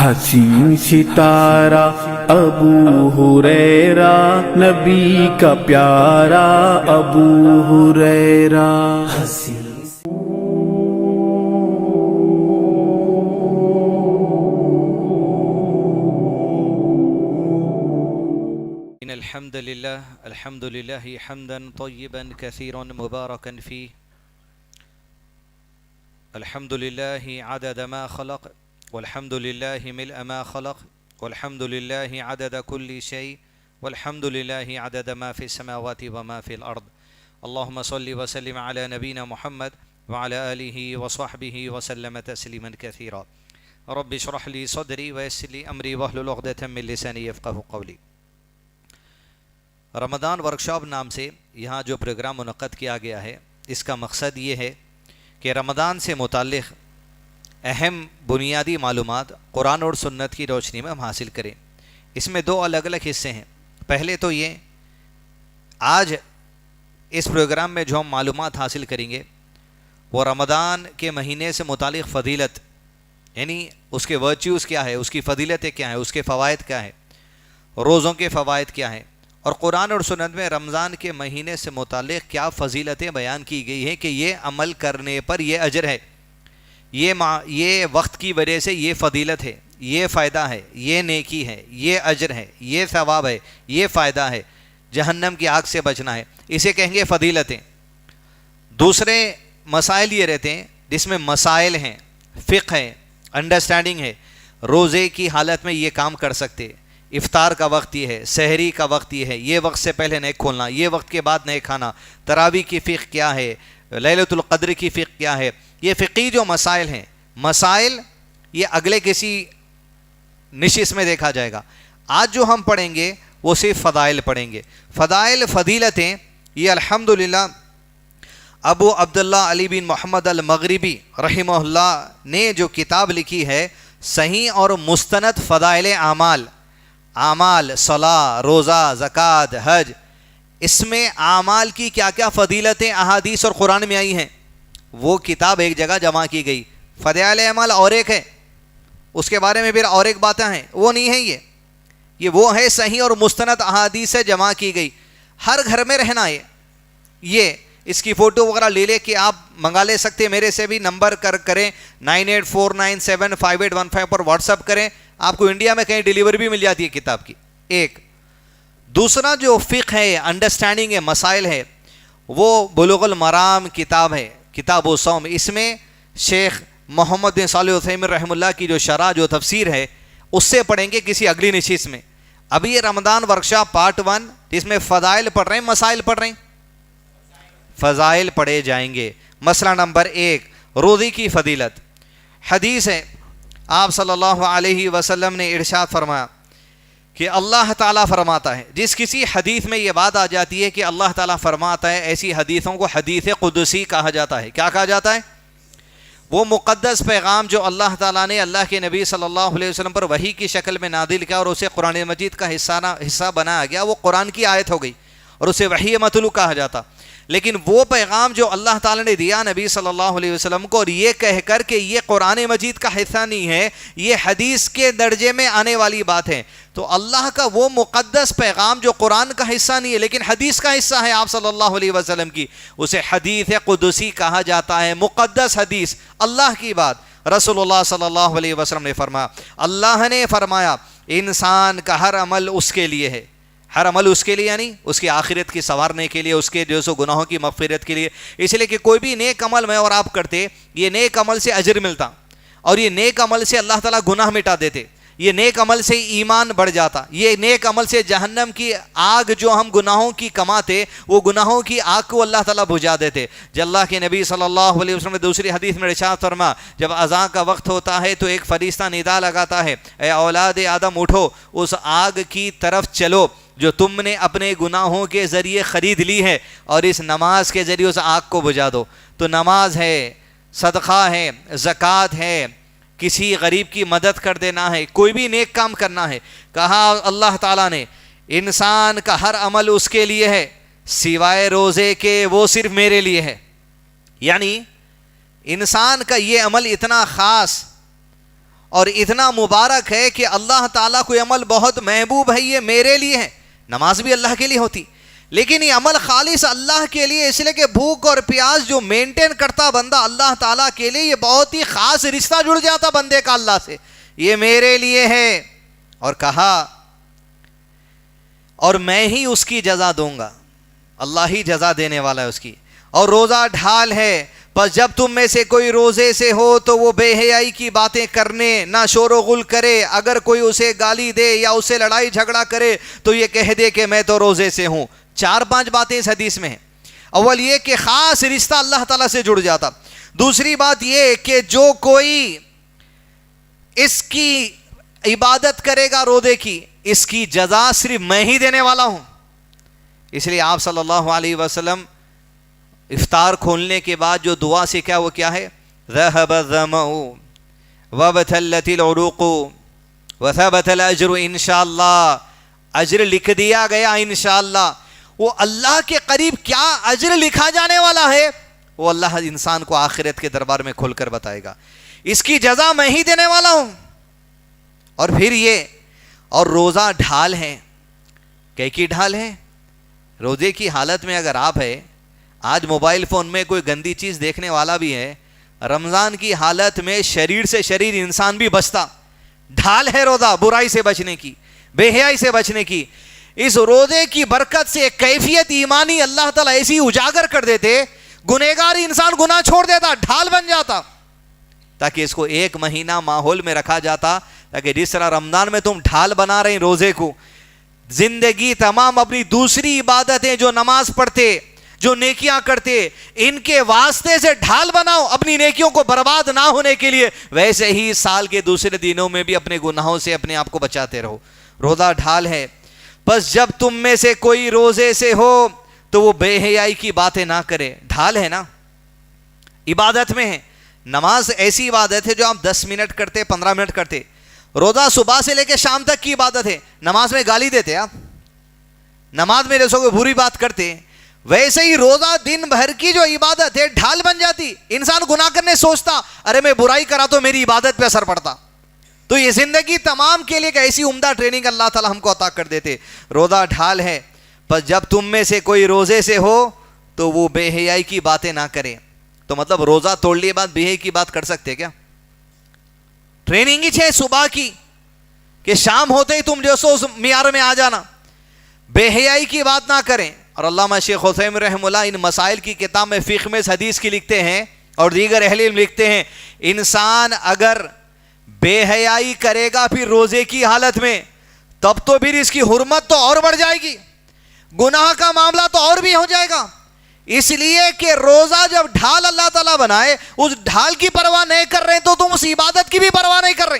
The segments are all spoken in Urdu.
حسین ستارہ ابو ہریرہ نبی کا پیارا ابو ہریرہ الحمد للہ حمدا طیبا کثیرا مبارکا فیہ الحمد للہ عدد ما خلق والحمد للہ ملء ما خلق والحمد للہ عدد كل شيء والحمد للہ عدد ما في السماوات وما في الأرض اللهم صل وسلم على نبينا محمد وعلى آله وصحبه وسلم تسليما كثيرا رب اشرح لي صدري ويسر لي أمري واحلل عقدة من لساني يفقهوا قولي۔ رمضان ورکشاپ نام سے یہاں جو پروگرام منعقد کیا گیا ہے، اس کا مقصد یہ ہے کہ رمضان سے متعلق اہم بنیادی معلومات قرآن اور سنت کی روشنی میں ہم حاصل کریں۔ اس میں دو الگ الگ حصے ہیں۔ پہلے تو یہ آج اس پروگرام میں جو ہم معلومات حاصل کریں گے وہ رمضان کے مہینے سے متعلق فضیلت، یعنی اس کے ورچیوز کیا ہے، اس کی فضیلتیں کیا ہیں، اس کے فوائد کیا ہیں، روزوں کے فوائد کیا ہیں، اور قرآن اور سنت میں رمضان کے مہینے سے متعلق کیا فضیلتیں بیان کی گئی ہیں کہ یہ عمل کرنے پر یہ اجر ہے، یہ وقت کی وجہ سے یہ فضیلت ہے، یہ فائدہ ہے، یہ نیکی ہے، یہ اجر ہے، یہ ثواب ہے، یہ فائدہ ہے، جہنم کی آگ سے بچنا ہے، اسے کہیں گے فضیلتیں۔ دوسرے مسائل یہ رہتے ہیں جس میں مسائل ہیں، فقہ ہے، انڈرسٹینڈنگ ہے، روزے کی حالت میں یہ کام کر سکتے، افطار کا وقت یہ ہے، سحری کا وقت یہ وقت سے پہلے نہیں کھولنا، یہ وقت کے بعد نہیں کھانا، تراویح کی فقہ کیا ہے، لیلۃ القدر کی فقہ کیا ہے، یہ فقہی جو مسائل ہیں، مسائل یہ اگلے کسی نشست میں دیکھا جائے گا۔ آج جو ہم پڑھیں گے وہ صرف فضائل پڑھیں گے۔ فضائل فضیلتیں یہ الحمدللہ ابو عبداللہ علی بن محمد المغربی رحمہ اللہ نے جو کتاب لکھی ہے صحیح اور مستند فضائل اعمال، صلاح، روزہ، زکوٰۃ، حج، اس میں اعمال کی کیا کیا فضیلتیں احادیث اور قرآن میں آئی ہیں وہ کتاب ایک جگہ جمع کی گئی۔ فضائل اعمال اور ایک ہے، اس کے بارے میں پھر اور ایک باتیں ہیں، وہ نہیں ہے یہ وہ ہے صحیح اور مستند احادیث سے جمع کی گئی۔ ہر گھر میں رہنا ہے یہ، اس کی فوٹو وغیرہ لے کے آپ منگا لے سکتے، میرے سے بھی نمبر کریں 9849758115 پر واٹس اپ کریں، آپ کو انڈیا میں کہیں ڈیلیوری بھی مل جاتی ہے کتاب کی۔ ایک دوسرا جو فقہ ہے، انڈرسٹینڈنگ ہے، مسائل ہے، وہ بلوغ المرام کتاب ہے، کتاب و صوم، اس میں شیخ محمد بن صالح العثیمین رحمہ اللہ کی جو شرح جو تفسیر ہے اس سے پڑھیں گے کسی اگلی نشست میں۔ ابھی یہ رمضان ورکشاپ پارٹ 1 جس میں فضائل پڑھ رہے ہیں، مسائل پڑھ رہے ہیں، فضائل پڑھے جائیں گے۔ مسئلہ نمبر 1 روزے کی فضیلت۔ حدیث ہے، آپ صلی اللہ علیہ وسلم نے ارشاد فرمایا کہ اللہ تعالیٰ فرماتا ہے، جس کسی حدیث میں یہ بات آ جاتی ہے کہ اللہ تعالیٰ فرماتا ہے، ایسی حدیثوں کو حدیث قدسی کہا جاتا ہے۔ کیا کہا جاتا ہے؟ وہ مقدس پیغام جو اللہ تعالیٰ نے اللہ کے نبی صلی اللہ علیہ وسلم پر وحی کی شکل میں نازل کیا اور اسے قرآن مجید کا حصہ بنایا گیا، وہ قرآن کی آیت ہو گئی اور اسے وحی متلو کہا جاتا۔ لیکن وہ پیغام جو اللہ تعالیٰ نے دیا نبی صلی اللہ علیہ وسلم کو، اور یہ کہہ کر کہ یہ قرآن مجید کا حصہ نہیں ہے، یہ حدیث کے درجے میں آنے والی بات ہے، تو اللہ کا وہ مقدس پیغام جو قرآن کا حصہ نہیں ہے لیکن حدیث کا حصہ ہے آپ صلی اللہ علیہ وسلم کی، اسے حدیث قدسی کہا جاتا ہے، مقدس حدیث، اللہ کی بات۔ رسول اللہ صلی اللہ علیہ وسلم نے فرمایا، اللہ نے فرمایا انسان کا ہر عمل اس کے لیے ہے، ہر عمل اس کے لیے، یعنی اس کی آخرت کی سنوارنے کے لیے، اس کے جو سو گناہوں کی مغفرت کے لیے، اس لیے کہ کوئی بھی نیک عمل میں اور آپ کرتے، یہ نیک عمل سے اجر ملتا، اور یہ نیک عمل سے اللہ تعالیٰ گناہ مٹا دیتے، یہ نیک عمل سے ایمان بڑھ جاتا، یہ نیک عمل سے جہنم کی آگ جو ہم گناہوں کی کماتے، وہ گناہوں کی آگ کو اللہ تعالیٰ بجھا دیتے۔ جب اللہ کے نبی صلی اللہ علیہ وسلم نے دوسری حدیث میں ارشاد فرما، جب اذان کا وقت ہوتا ہے تو ایک فرشتہ ندا لگاتا ہے، اے اولاد آدم اٹھو، اس آگ کی طرف چلو جو تم نے اپنے گناہوں کے ذریعے خرید لی ہے، اور اس نماز کے ذریعے اس آگ کو بجھا دو۔ تو نماز ہے، صدقہ ہے، زکوٰۃ ہے، کسی غریب کی مدد کر دینا ہے، کوئی بھی نیک کام کرنا ہے۔ کہا اللہ تعالیٰ نے انسان کا ہر عمل اس کے لیے ہے سوائے روزے کے، وہ صرف میرے لیے ہے۔ یعنی انسان کا یہ عمل اتنا خاص اور اتنا مبارک ہے کہ اللہ تعالیٰ کو عمل بہت محبوب ہے, یہ میرے لیے ہے. نماز بھی اللہ کے لیے ہوتی, لیکن یہ عمل خالص اللہ کے لیے, اس لیے کہ بھوک اور پیاس جو مینٹین کرتا بندہ اللہ تعالیٰ کے لیے, یہ بہت ہی خاص رشتہ جڑ جاتا بندے کا اللہ سے, یہ میرے لیے ہے. اور کہا اور میں ہی اس کی جزا دوں گا, اللہ ہی جزا دینے والا ہے اس کی. اور روزہ ڈھال ہے, بس جب تم میں سے کوئی روزے سے ہو تو وہ بے حیائی کی باتیں کرنے نہ شور و غل کرے. اگر کوئی اسے گالی دے یا اسے لڑائی جھگڑا کرے تو یہ کہہ دے کہ میں تو روزے سے ہوں. 4-5 باتیں اس حدیث میں ہیں. اول یہ کہ خاص رشتہ اللہ تعالیٰ سے جڑ جاتا. دوسری بات یہ کہ جو کوئی اس کی عبادت کرے گا روزے کی, اس کی جزا صرف میں ہی دینے والا ہوں. اس لیے آپ صلی اللہ علیہ وسلم افطار کھولنے کے بعد جو دعا سیکھا وہ کیا ہے؟ ذهب الظمأ وابتلت العروق وثبت الاجر انشاءاللہ. اجر لکھ دیا گیا انشاءاللہ. وہ اللہ کے قریب کیا اجر لکھا جانے والا ہے وہ اللہ انسان کو آخرت کے دربار میں کھول کر بتائے گا. اس کی جزا میں ہی دینے والا ہوں. اور پھر یہ, اور روزہ ڈھال ہے. کی ڈھال ہے؟ روزے کی حالت میں اگر آپ ہے, آج موبائل فون میں کوئی گندی چیز دیکھنے والا بھی ہے, رمضان کی حالت میں شریر سے شریر انسان بھی بچتا. ڈھال ہے روزہ برائی سے بچنے کی, بے حیائی سے بچنے کی. اس روزے کی برکت سے ایک کیفیت ایمانی اللہ تعالیٰ ایسی اجاگر کر دیتے, گنہگار انسان گناہ چھوڑ دیتا, ڈھال بن جاتا. تاکہ اس کو 1 مہینہ ماحول میں رکھا جاتا, تاکہ جس طرح رمضان میں تم ڈھال بنا رہے ہیں روزے کو, زندگی تمام اپنی دوسری عبادتیں جو نماز پڑھتے, جو نیکیاں کرتے, ان کے واسطے سے ڈھال بناؤ اپنی نیکیوں کو برباد نہ ہونے کے لیے. ویسے ہی سال کے دوسرے دنوں میں بھی اپنے گناہوں سے اپنے آپ کو بچاتے رہو. روزہ ڈھال ہے. بس جب تم میں سے کوئی روزے سے ہو تو وہ بے حیائی کی باتیں نہ کرے. ڈھال ہے نا, عبادت میں ہے. نماز ایسی عبادت ہے جو آپ 10 منٹ کرتے, 15 منٹ کرتے. روزہ صبح سے لے کے شام تک کی عبادت ہے. نماز میں گالی دیتے آپ, نماز میں جیسے کوئی بری بات کرتے, ویسے ہی روزہ دن بھر کی جو عبادت ہے ڈھال بن جاتی. انسان گناہ کرنے سوچتا, ارے میں برائی کرا تو میری عبادت پہ اثر پڑتا. تو یہ زندگی تمام کے لیے ایک ایسی عمدہ ٹریننگ اللہ تعالیٰ ہم کو عطا کر دیتے. روزہ ڈھال ہے. بس جب تم میں سے کوئی روزے سے ہو تو وہ بے حیائی کی باتیں نہ کرے. تو مطلب روزہ توڑ لیے بعد بے حیائی کی بات کر سکتے کیا؟ ٹریننگ ہی ہے صبح کی کہ شام ہوتے ہی تم جو سو اس معیار میں آ جانا. بے حیائی کی بات نہ کریں. اور علامہ شیخ عثیمین رحمہ اللہ ان مسائل کی کتاب میں فقہ میں حدیث کی لکھتے ہیں, اور دیگر اہل علم لکھتے ہیں, انسان اگر بے حیائی کرے گا پھر روزے کی حالت میں, تب تو پھر اس کی حرمت تو اور بڑھ جائے گی, گناہ کا معاملہ تو اور بھی ہو جائے گا. اس لیے کہ روزہ جب ڈھال اللہ تعالیٰ بنائے, اس ڈھال کی پرواہ نہیں کر رہے تو تم اس عبادت کی بھی پرواہ نہیں کر رہے,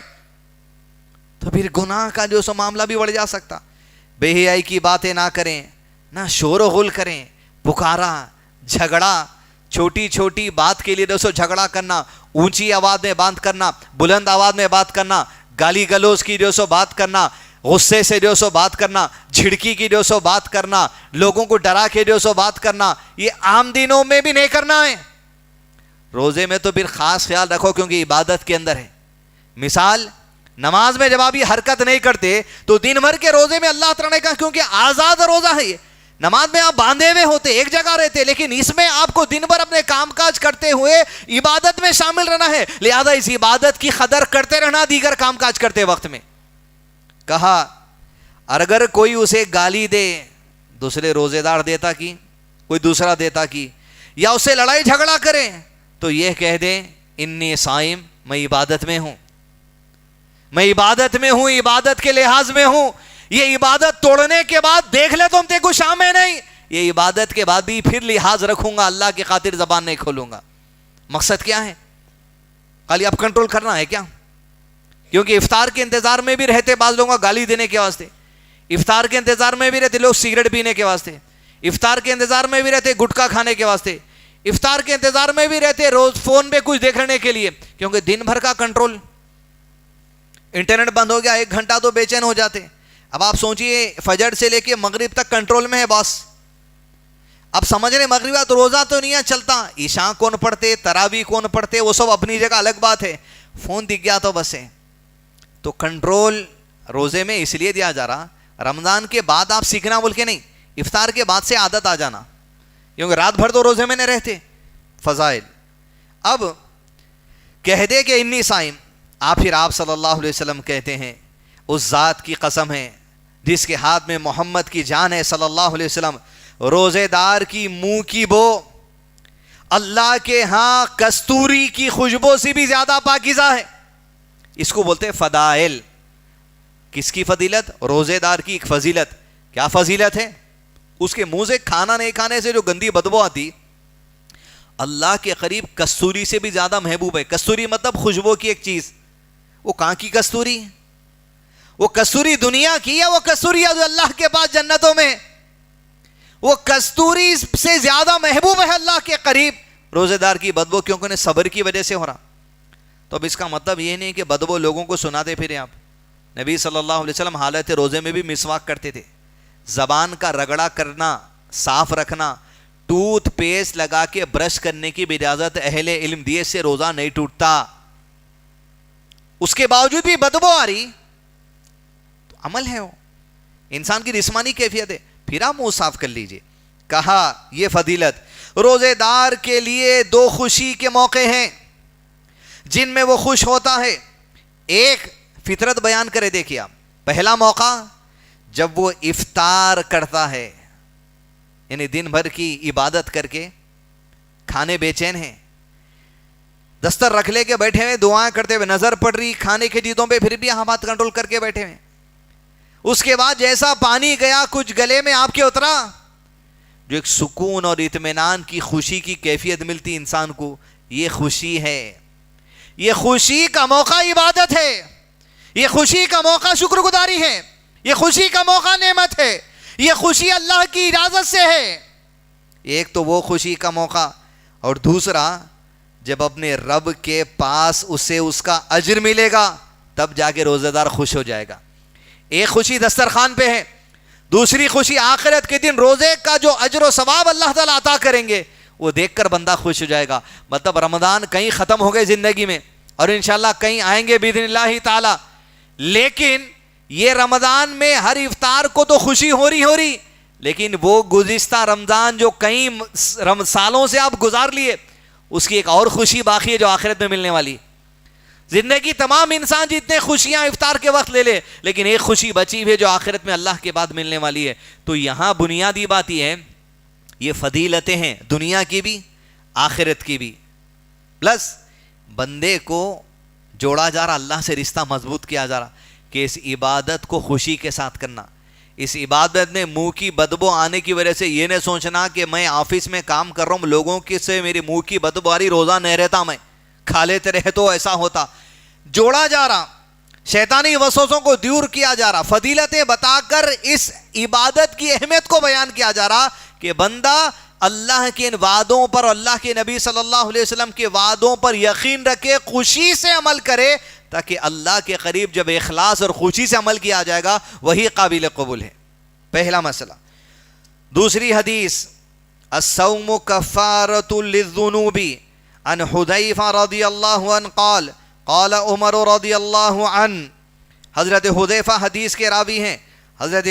تو پھر گناہ کا جو سو معاملہ بھی بڑھ جا سکتا. بے حیائی کی باتیں نہ کریں, نہ شور و غل کریں, پکارا, جھگڑا, چھوٹی چھوٹی بات کے لیے دوستو جھگڑا کرنا, اونچی آواز میں بات کرنا, بلند آواز میں بات کرنا, گالی گلوچ کی جو سو بات کرنا, غصے سے جو سو بات کرنا, جھڑکی کی جو سو بات کرنا, لوگوں کو ڈرا کے جو سو بات کرنا, یہ عام دنوں میں بھی نہیں کرنا ہے. روزے میں تو پھر خاص خیال رکھو کیونکہ عبادت کے اندر ہے. مثال نماز میں جب آپ یہ حرکت نہیں کرتے تو دن بھر کے روزے میں اللہ تعالیٰ نے کہا کیونکہ آزاد روزہ ہے یہ, نماز میں آپ باندھے ہوئے ہوتے, ایک جگہ رہتے, لیکن اس میں آپ کو دن بھر اپنے کام کاج کرتے ہوئے عبادت میں شامل رہنا ہے. لہذا اس عبادت کی قدر کرتے رہنا دیگر کام کاج کرتے وقت میں. کہا اگر کوئی اسے گالی دے, دوسرے روزے دار دیتا کی, کوئی دوسرا دیتا کی, یا اسے لڑائی جھگڑا کرے تو یہ کہہ دے انی صائم, میں عبادت میں ہوں, میں عبادت میں ہوں, عبادت کے لحاظ میں ہوں. یہ عبادت توڑنے کے بعد دیکھ لے تم تے کو شام میں نہیں, یہ عبادت کے بعد بھی پھر لحاظ رکھوں گا, اللہ کی خاطر زبان نہیں کھولوں گا. مقصد کیا ہے؟ خالی اب کنٹرول کرنا ہے کیا؟ کیونکہ افطار کے انتظار میں بھی رہتے بعض لوگوں کا گالی دینے کے واسطے, افطار کے انتظار میں بھی رہتے لوگ سگریٹ پینے کے واسطے, افطار کے انتظار میں بھی رہتے گٹکا کھانے کے واسطے, افطار کے انتظار میں بھی رہتے روز فون پہ کچھ دیکھنے کے لیے, کیونکہ دن بھر کا کنٹرول. انٹرنیٹ بند ہو گیا 1 گھنٹہ تو بے چین ہو جاتے. اب آپ سوچئے فجر سے لے کے مغرب تک کنٹرول میں ہے باس. اب سمجھ رہے مغربہ تو روزہ تو نہیں ہے چلتا, عشاء کون پڑھتے, تراویح کون پڑھتے, وہ سب اپنی جگہ الگ بات ہے. فون دکھ گیا تو بس ہے, تو کنٹرول روزے میں اس لیے دیا جا رہا, رمضان کے بعد آپ سیکھنا بول کے نہیں, افطار کے بعد سے عادت آ جانا, کیونکہ رات بھر تو روزے میں نہیں رہتے. فضائل. اب کہہ دے کہ انی صائم, پھر آپ صلی اللہ علیہ وسلم کہتے ہیں اس ذات کی قسم ہے جس کے ہاتھ میں محمد کی جان ہے صلی اللہ علیہ وسلم, روزے دار کی منہ کی بو اللہ کے ہاں کستوری کی خوشبو سے بھی زیادہ پاکیزہ ہے. اس کو بولتے ہیں فضائل. کس کی فضیلت؟ روزے دار کی ایک فضیلت. کیا فضیلت ہے؟ اس کے منہ سے کھانا نہیں کھانے سے جو گندی بدبو آتی, اللہ کے قریب کستوری سے بھی زیادہ محبوب ہے. کستوری مطلب خوشبو کی ایک چیز. وہ کہاں کی کستوری؟ وہ کستوری دنیا کی ہے, وہ کستوری ہے جو اللہ کے پاس جنتوں میں, وہ کستوری سے زیادہ محبوب ہے اللہ کے قریب روزے دار کی بدبو, کیونکہ انہیں صبر کی وجہ سے ہو رہا. تو اب اس کا مطلب یہ نہیں کہ بدبو لوگوں کو سناتے پھریں آپ. نبی صلی اللہ علیہ وسلم حالت روزے میں بھی مسواک کرتے تھے. زبان کا رگڑا کرنا, صاف رکھنا, ٹوتھ پیسٹ لگا کے برش کرنے کی بھی اجازت اہل علم دیے, سے روزہ نہیں ٹوٹتا. اس کے باوجود بھی بدبو آ رہی تو عمل ہے, وہ انسان کی جسمانی کیفیت ہے, پھر آپ منہ صاف کر لیجئے. کہا یہ فضیلت, روزے دار کے لیے 2 خوشی کے موقع ہیں جن میں وہ خوش ہوتا ہے. ایک فطرت بیان کرے, دیکھیے آپ, پہلا موقع جب وہ افطار کرتا ہے, یعنی دن بھر کی عبادت کر کے کھانے بے چین ہیں, دستر رکھ لے کے بیٹھے ہوئے, دعائیں کرتے ہوئے, نظر پڑ رہی کھانے کی چیزوں پہ, پھر بھی ہم بات کنٹرول کر کے بیٹھے ہوئے. اس کے بعد جیسا پانی گیا کچھ گلے میں آپ کے اترا, جو ایک سکون اور اطمینان کی خوشی کی کیفیت ملتی انسان کو, یہ خوشی ہے. یہ خوشی کا موقع عبادت ہے, یہ خوشی کا موقع شکر گزاری ہے, یہ خوشی کا موقع نعمت ہے, یہ خوشی اللہ کی اجازت سے ہے. ایک تو وہ خوشی کا موقع, اور دوسرا جب اپنے رب کے پاس اسے اس کا اجر ملے گا تب جا کے روزہ دار خوش ہو جائے گا. ایک خوشی دسترخوان پہ ہے, دوسری خوشی آخرت کے دن روزے کا جو اجر و ثواب اللہ تعالیٰ عطا کریں گے وہ دیکھ کر بندہ خوش ہو جائے گا. مطلب رمضان کہیں ختم ہو گئے زندگی میں, اور انشاءاللہ کہیں آئیں گے باذن اللہ تعالی, لیکن یہ رمضان میں ہر افطار کو تو خوشی ہو رہی, لیکن وہ گزشتہ رمضان جو کئی سالوں سے آپ گزار لیے, اس کی ایک اور خوشی باقی ہے جو آخرت میں ملنے والی. زندگی تمام انسان جتنے خوشیاں افطار کے وقت لے لے, لیکن ایک خوشی بچی ہوئی ہے جو آخرت میں اللہ کے بعد ملنے والی ہے. تو یہاں بنیادی بات یہ ہے, یہ فضیلتیں ہیں دنیا کی بھی آخرت کی بھی, پلس بندے کو جوڑا جا رہا, اللہ سے رشتہ مضبوط کیا جا رہا کہ اس عبادت کو خوشی کے ساتھ کرنا. اس عبادت میں منہ کی بدبو آنے کی وجہ سے یہ نہیں سوچنا کہ میں آفس میں کام کر رہا ہوں, لوگوں کے سے میری منہ کی بدبو آ رہی, روزہ نہیں رہتا, میں کھا لیتے رہے تو ایسا ہوتا. جوڑا جا رہا, شیطانی وسوسوں کو دور کیا جا رہا, فضیلتیں بتا کر اس عبادت کی اہمیت کو بیان کیا جا رہا کہ بندہ اللہ کے ان وعدوں پر, اللہ کے نبی صلی اللہ علیہ وسلم کے وعدوں پر یقین رکھے, خوشی سے عمل کرے, تاکہ اللہ کے قریب جب اخلاص اور خوشی سے عمل کیا جائے گا وہی قابل قبول ہے. پہلا مسئلہ. دوسری حدیث, الصوم کفارۃ للذنوب, عن حذیفہ رضی اللہ عنہ قال قال عمر رضی اللہ عنہ. حضرت حذیفہ حدیث کے راوی ہیں, حضرت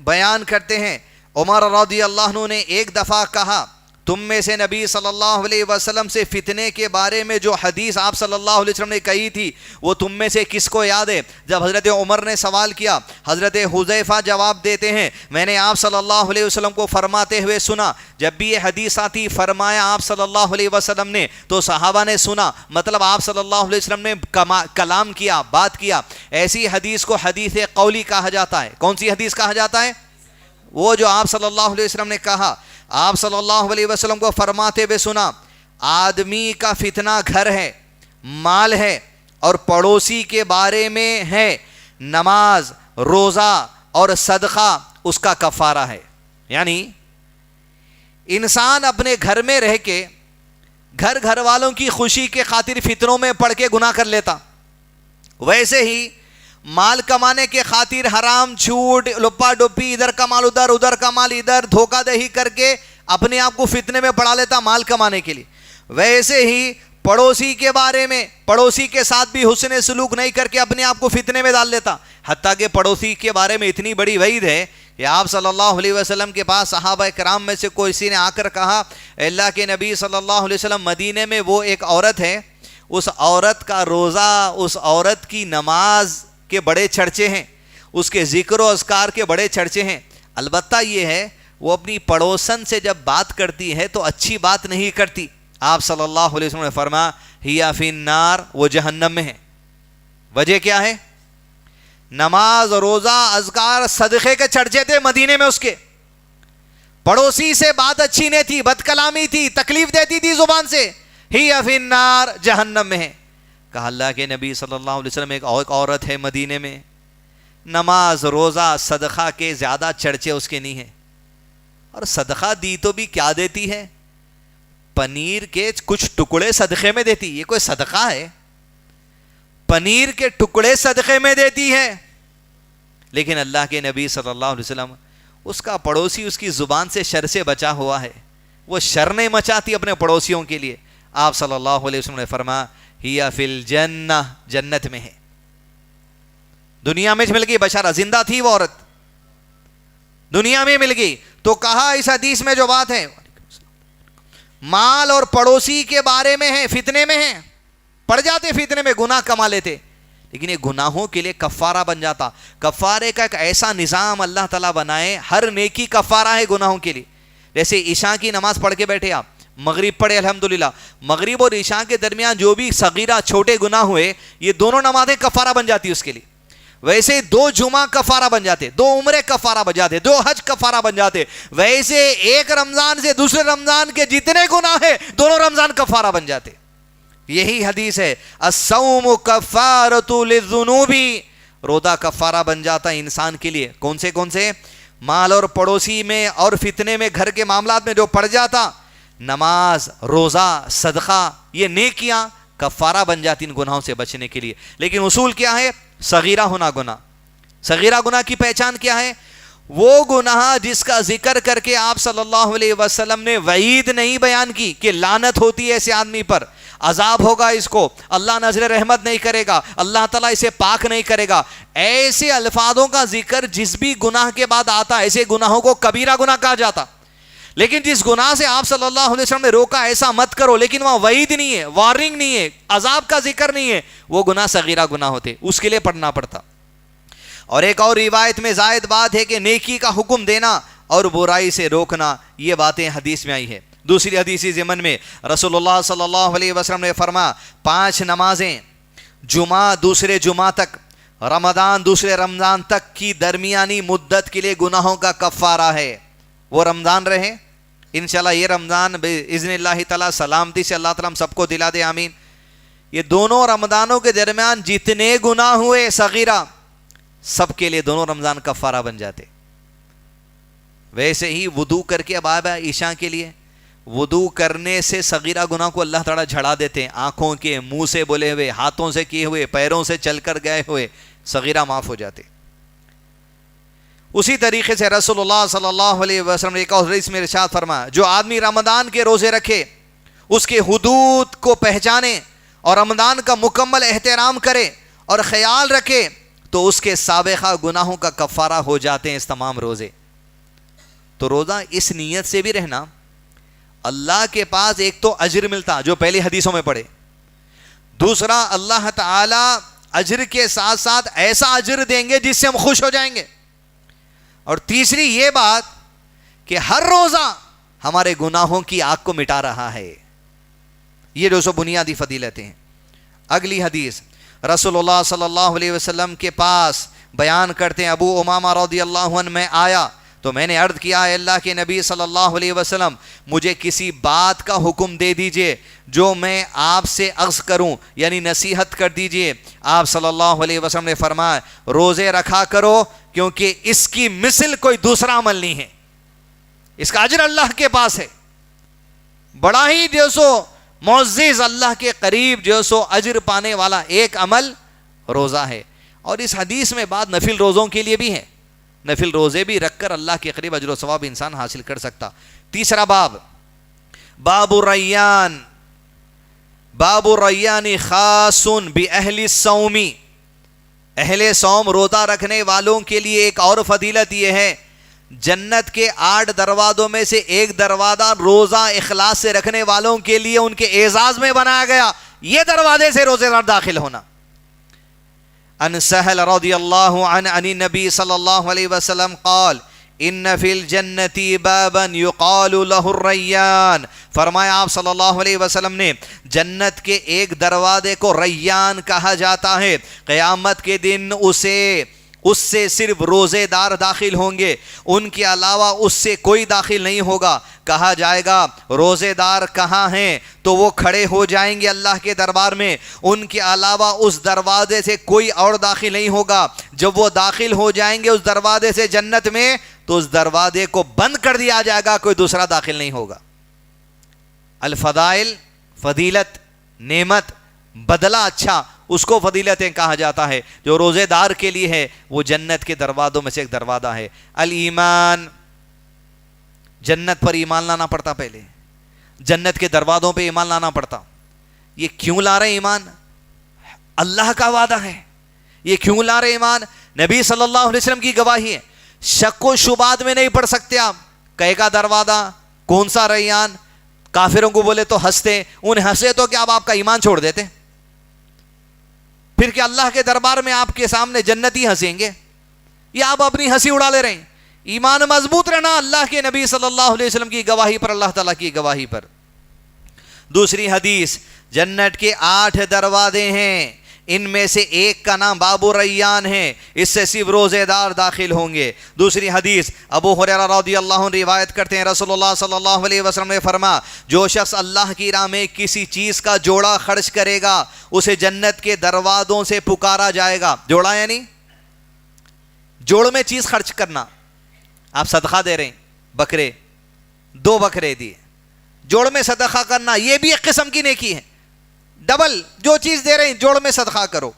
بیان کرتے ہیں عمر رضی اللہ عنہ نے ایک دفعہ کہا, تم میں سے نبی صلی اللہ علیہ وسلم سے فتنے کے بارے میں جو حدیث آپ صلی اللہ علیہ وسلم نے کہی تھی وہ تم میں سے کس کو یاد ہے؟ جب حضرت عمر نے سوال کیا, حضرت حذیفہ جواب دیتے ہیں, میں نے آپ صلی اللہ علیہ وسلم کو فرماتے ہوئے سنا. جب بھی یہ حدیث آتی, فرمایا آپ صلی اللہ علیہ وسلم نے, تو صحابہ نے سنا, مطلب آپ صلی اللہ علیہ وسلم نے کلام کیا, بات کیا. ایسی حدیث کو حدیث قولی کہا جاتا ہے. کون سی حدیث کہا جاتا ہے؟ وہ جو آپ صلی اللہ علیہ وسلم نے کہا, آپ صلی اللہ علیہ وسلم کو فرماتے ہوئے سنا, آدمی کا فتنہ گھر ہے, مال ہے, اور پڑوسی کے بارے میں ہے, نماز, روزہ اور صدقہ اس کا کفارہ ہے. یعنی انسان اپنے گھر میں رہ کے گھر والوں کی خوشی کے خاطر فتنوں میں پڑ کے گناہ کر لیتا, ویسے ہی مال کمانے کے خاطر حرام, جھوٹ, لپا ڈپی, ادھر کا مال ادھر, ادھر کا مال ادھر, دھوکہ دہی کر کے اپنے آپ کو فتنے میں پڑا لیتا مال کمانے کے لیے. ویسے ہی پڑوسی کے بارے میں پڑوسی کے ساتھ بھی حسن سلوک نہیں کر کے اپنے آپ کو فتنے میں ڈال لیتا. حتیٰ کہ پڑوسی کے بارے میں اتنی بڑی وعید ہے کہ آپ صلی اللہ علیہ وسلم کے پاس صحابہ کرام میں سے کسی نے آ کر کہا اللہ کے نبی صلی اللہ علیہ وسلم مدینے میں وہ ایک عورت ہے, اس عورت کا روزہ, اس عورت کی نماز کے بڑے چرچے ہیں, اس کے ذکر و اذکار کے بڑے چرچے ہیں, البتہ یہ ہے وہ اپنی پڑوسن سے جب بات کرتی ہے تو اچھی بات نہیں کرتی. آپ صلی اللہ علیہ وسلم نے فرمایا ہیا فی النار, وہ جہنم میں ہے. وجہ کیا ہے؟ نماز, روزہ, اذکار, صدقے کے چرچے تھے مدینے میں اس کے. پڑوسی سے بات اچھی نہیں تھی, بد کلامی تھی, تکلیف دیتی تھی زبان سے, ہیا فی النار, جہنم میں ہے. کہا اللہ کے نبی صلی اللہ علیہ وسلم ایک عورت ہے مدینے میں, نماز, روزہ, صدقہ کے زیادہ چرچے اس کے نہیں ہیں, اور صدقہ دی تو بھی کیا دیتی ہے؟ پنیر کے کچھ ٹکڑے صدقے میں دیتی. یہ کوئی صدقہ ہے؟ پنیر کے ٹکڑے صدقے میں دیتی ہے. لیکن اللہ کے نبی صلی اللہ علیہ وسلم, اس کا پڑوسی اس کی زبان سے شر سے بچا ہوا ہے, وہ شر نہیں مچاتی اپنے پڑوسیوں کے لیے. آپ صلی اللہ علیہ وسلم نے فرمایا ہیا فی الجنہ, جنت میں ہے. دنیا میں مل گئی, بشارہ زندہ تھی وہ عورت, دنیا میں مل گئی. تو کہا اس حدیث میں جو بات ہے مال اور پڑوسی کے بارے میں ہے, فتنے میں ہیں, پڑ جاتے فتنے میں, گناہ کما لیتے, لیکن یہ گناہوں کے لیے کفارہ بن جاتا. کفارے کا ایک ایسا نظام اللہ تعالیٰ بنائے, ہر نیکی کفارہ ہے گناہوں کے لیے. جیسے عشاء کی نماز پڑھ کے بیٹھے آپ, مغرب پڑھے الحمدللہ, مغرب اور عشاء کے درمیان جو بھی صغیرہ چھوٹے گناہ ہوئے, یہ دونوں نمازیں کفارہ بن جاتی اس کے لیے. ویسے 2 جمعہ کفارہ بن جاتے, 2 عمرے کفارہ بن جاتے, 2 حج کفارہ بن جاتے. ویسے ایک رمضان سے دوسرے رمضان کے جتنے گناہ ہیں دونوں رمضان کفارہ بن جاتے. یہی حدیث ہے الصوم کفارۃ للذنوب, روزہ کفارہ بن جاتا ہے انسان کے لیے. کون سے؟ مال اور پڑوسی میں اور فتنے میں, گھر کے معاملات میں جو پڑ جاتا, نماز, روزہ, صدقہ, یہ نیکیاں کفارہ بن جاتی ان گناہوں سے بچنے کے لیے. لیکن اصول کیا ہے؟ صغیرہ ہونا گناہ. صغیرہ گناہ کی پہچان کیا ہے؟ وہ گناہ جس کا ذکر کر کے آپ صلی اللہ علیہ وسلم نے وعید نہیں بیان کی کہ لعنت ہوتی ہے ایسے آدمی پر, عذاب ہوگا اس کو, اللہ نظر رحمت نہیں کرے گا, اللہ تعالیٰ اسے پاک نہیں کرے گا. ایسے الفاظوں کا ذکر جس بھی گناہ کے بعد آتا, ایسے گناہوں کو کبیرہ گناہ کہا جاتا. لیکن جس گناہ سے آپ صلی اللہ علیہ وسلم نے روکا ایسا مت کرو, لیکن وہاں وعید نہیں ہے, وارننگ نہیں ہے, عذاب کا ذکر نہیں ہے, وہ گناہ صغیرہ گناہ ہوتے, اس کے لیے پڑھنا پڑتا. اور ایک اور روایت میں زائد بات ہے کہ نیکی کا حکم دینا اور برائی سے روکنا, یہ باتیں حدیث میں آئی ہے. دوسری حدیثی ضمن میں رسول اللہ صلی اللہ علیہ وسلم نے فرمایا 5 نمازیں, جمعہ دوسرے جمعہ تک, رمضان دوسرے رمضان تک کی درمیانی مدت کے لیے گناہوں کا کفارہ ہے. وہ رمضان رہے, انشاءاللہ یہ رمضان باذن اللہ تعالیٰ سلامتی سے اللہ تعالیٰ ہم سب کو دلا دے, آمین. یہ دونوں رمضانوں کے درمیان جتنے گناہ ہوئے صغیرہ, سب کے لیے دونوں رمضان کفارہ بن جاتے. ویسے ہی وضو کر کے اب آیا عشاء کے لیے, وضو کرنے سے صغیرہ گناہ کو اللہ تعالیٰ جھڑا دیتے ہیں. آنکھوں کے, منہ سے بولے ہوئے, ہاتھوں سے کیے ہوئے, پیروں سے چل کر گئے ہوئے صغیرہ معاف ہو جاتے. اسی طریقے سے رسول اللہ صلی اللہ علیہ وسلم نے ایک اور حدیث میں ارشاد فرمایا جو آدمی رمضان کے روزے رکھے, اس کے حدود کو پہچانے اور رمضان کا مکمل احترام کرے اور خیال رکھے, تو اس کے سابقہ گناہوں کا کفارہ ہو جاتے ہیں اس تمام روزے. تو روزہ اس نیت سے بھی رہنا, اللہ کے پاس ایک تو اجر ملتا جو پہلی حدیثوں میں پڑھے, دوسرا اللہ تعالی اجر کے ساتھ ساتھ ایسا اجر دیں گے جس سے ہم خوش ہو جائیں گے, اور تیسری یہ بات کہ ہر روزہ ہمارے گناہوں کی آگ کو مٹا رہا ہے. یہ جو سو بنیادی فضیلتیں ہیں. اگلی حدیث رسول اللہ صلی اللہ علیہ وسلم کے پاس بیان کرتے ہیں, ابو امامہ رضی اللہ عنہ میں آیا تو میں نے عرض کیا, اے اللہ کے نبی صلی اللہ علیہ وسلم مجھے کسی بات کا حکم دے دیجئے جو میں آپ سے عرض کروں, یعنی نصیحت کر دیجئے. آپ صلی اللہ علیہ وسلم نے فرمایا روزے رکھا کرو کیونکہ اس کی مثل کوئی دوسرا عمل نہیں ہے, اس کا اجر اللہ کے پاس ہے. بڑا ہی جو سو معزز, اللہ کے قریب جو سو اجر پانے والا ایک عمل روزہ ہے. اور اس حدیث میں بات نفل روزوں کے لیے بھی ہے, نفل روزے بھی رکھ کر اللہ کے قریب اجر و ثواب انسان حاصل کر سکتا. تیسرا باب, باب الریان, باب الریان خاص باہل الصوم، اہل صوم روزہ رکھنے والوں کے لیے ایک اور فضیلت یہ ہے، جنت کے 8 دروازوں میں سے ایک دروازہ روزہ اخلاص سے رکھنے والوں کے لیے ان کے اعزاز میں بنایا گیا، یہ دروازے سے روزے دار داخل ہونا۔ ان سہل رضی اللہ عنہ عن نبی صلی اللہ علیہ وسلم قال ان فی الجنت بابا یقال له الریان، فرمایا آپ صلی اللہ علیہ وسلم نے جنت کے ایک دروازے کو ریان کہا جاتا ہے، قیامت کے دن اس سے صرف روزے دار داخل ہوں گے، ان کے علاوہ اس سے کوئی داخل نہیں ہوگا۔ کہا جائے گا روزے دار کہاں ہیں؟ تو وہ کھڑے ہو جائیں گے اللہ کے دربار میں، ان کے علاوہ اس دروازے سے کوئی اور داخل نہیں ہوگا۔ جب وہ داخل ہو جائیں گے اس دروازے سے جنت میں، تو اس دروازے کو بند کر دیا جائے گا، کوئی دوسرا داخل نہیں ہوگا۔ الفضائل، فضیلت، نعمت، بدلہ اچھا، اس کو فضیلتیں کہا جاتا ہے۔ جو روزے دار کے لیے ہے وہ جنت کے دروازوں میں سے ایک دروازہ ہے۔ الایمان، جنت پر ایمان لانا پڑتا، پہلے جنت کے دروازوں پہ ایمان لانا پڑتا۔ یہ کیوں لا رہے ایمان؟ اللہ کا وعدہ ہے۔ یہ کیوں لا رہے ایمان؟ نبی صلی اللہ علیہ وسلم کی گواہی ہے۔ شک و شبہات میں نہیں پڑ سکتے آپ، کہے کا دروازہ کون سا ریان؟ کافروں کو بولے تو ہنستے، ان ہنسے تو کیا آپ کا ایمان چھوڑ دیتے؟ پھر کیا اللہ کے دربار میں آپ کے سامنے جنتی ہنسیں گے؟ یا آپ اپنی ہنسی اڑا لے رہے ہیں؟ ایمان مضبوط رہنا اللہ کے نبی صلی اللہ علیہ وسلم کی گواہی پر، اللہ تعالیٰ کی گواہی پر۔ دوسری حدیث، جنت کے 8 دروازے ہیں، ان میں سے ایک کا نام باب الریان ہے، اس سے صرف روزے دار داخل ہوں گے۔ دوسری حدیث ابو ہریرہ رضی اللہ عنہ روایت کرتے ہیں، رسول اللہ صلی اللہ علیہ وسلم نے فرمایا جو شخص اللہ کی راہ میں کسی چیز کا جوڑا خرچ کرے گا اسے جنت کے دروازوں سے پکارا جائے گا۔ جوڑا یعنی جوڑ میں چیز خرچ کرنا، آپ صدقہ دے رہے ہیں، بکرے 2 بکرے دیے، جوڑ میں صدقہ کرنا یہ بھی ایک قسم کی نیکی ہے۔ ڈبل جو چیز دے رہے ہیں جوڑ میں صدقہ کرو۔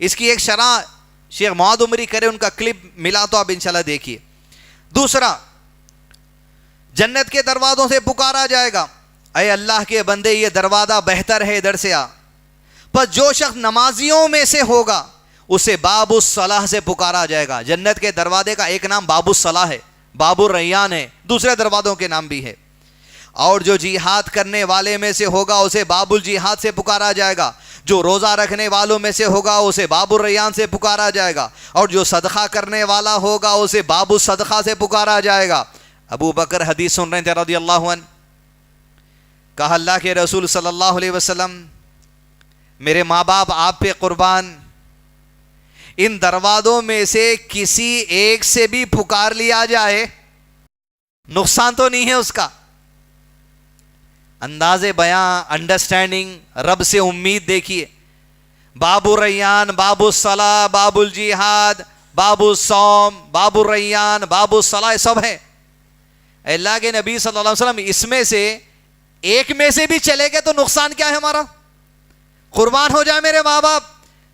اس کی ایک شرح شیخ معاذ عمری کرے، ان کا کلپ ملا تو آپ انشاءاللہ دیکھیے۔ دوسرا، جنت کے دروازوں سے پکارا جائے گا اے اللہ کے بندے یہ دروازہ بہتر ہے، ادھر سے آ۔ پر جو شخص نمازیوں میں سے ہوگا اسے باب الصلاح سے پکارا جائے گا۔ جنت کے دروازے کا ایک نام باب الصلاح ہے، باب الریان ہے، دوسرے دروازوں کے نام بھی ہے۔ اور جو جہاد کرنے والے میں سے ہوگا اسے باب الجہاد سے پکارا جائے گا، جو روزہ رکھنے والوں میں سے ہوگا اسے باب الریان سے پکارا جائے گا، اور جو صدقہ کرنے والا ہوگا اسے باب الصدقہ سے پکارا جائے گا۔ ابو بکر حدیث سن رہے تھے رضی اللہ عنہ، کہا اللہ کے رسول صلی اللہ علیہ وسلم میرے ماں باپ آپ پہ قربان، ان دروازوں میں سے کسی ایک سے بھی پکار لیا جائے نقصان تو نہیں ہے اس کا۔ انداز بیاں، انڈرسٹینڈنگ، رب سے امید دیکھیے۔ باب الریان، باب الصلاح، باب الجہاد، باب الصوم، باب الریان، باب الصلاح، سب ہے۔ اللہ کے نبی صلی اللہ علیہ وسلم اس میں سے ایک میں سے بھی چلے گئے تو نقصان کیا ہے ہمارا؟ قربان ہو جائے میرے ماں باپ،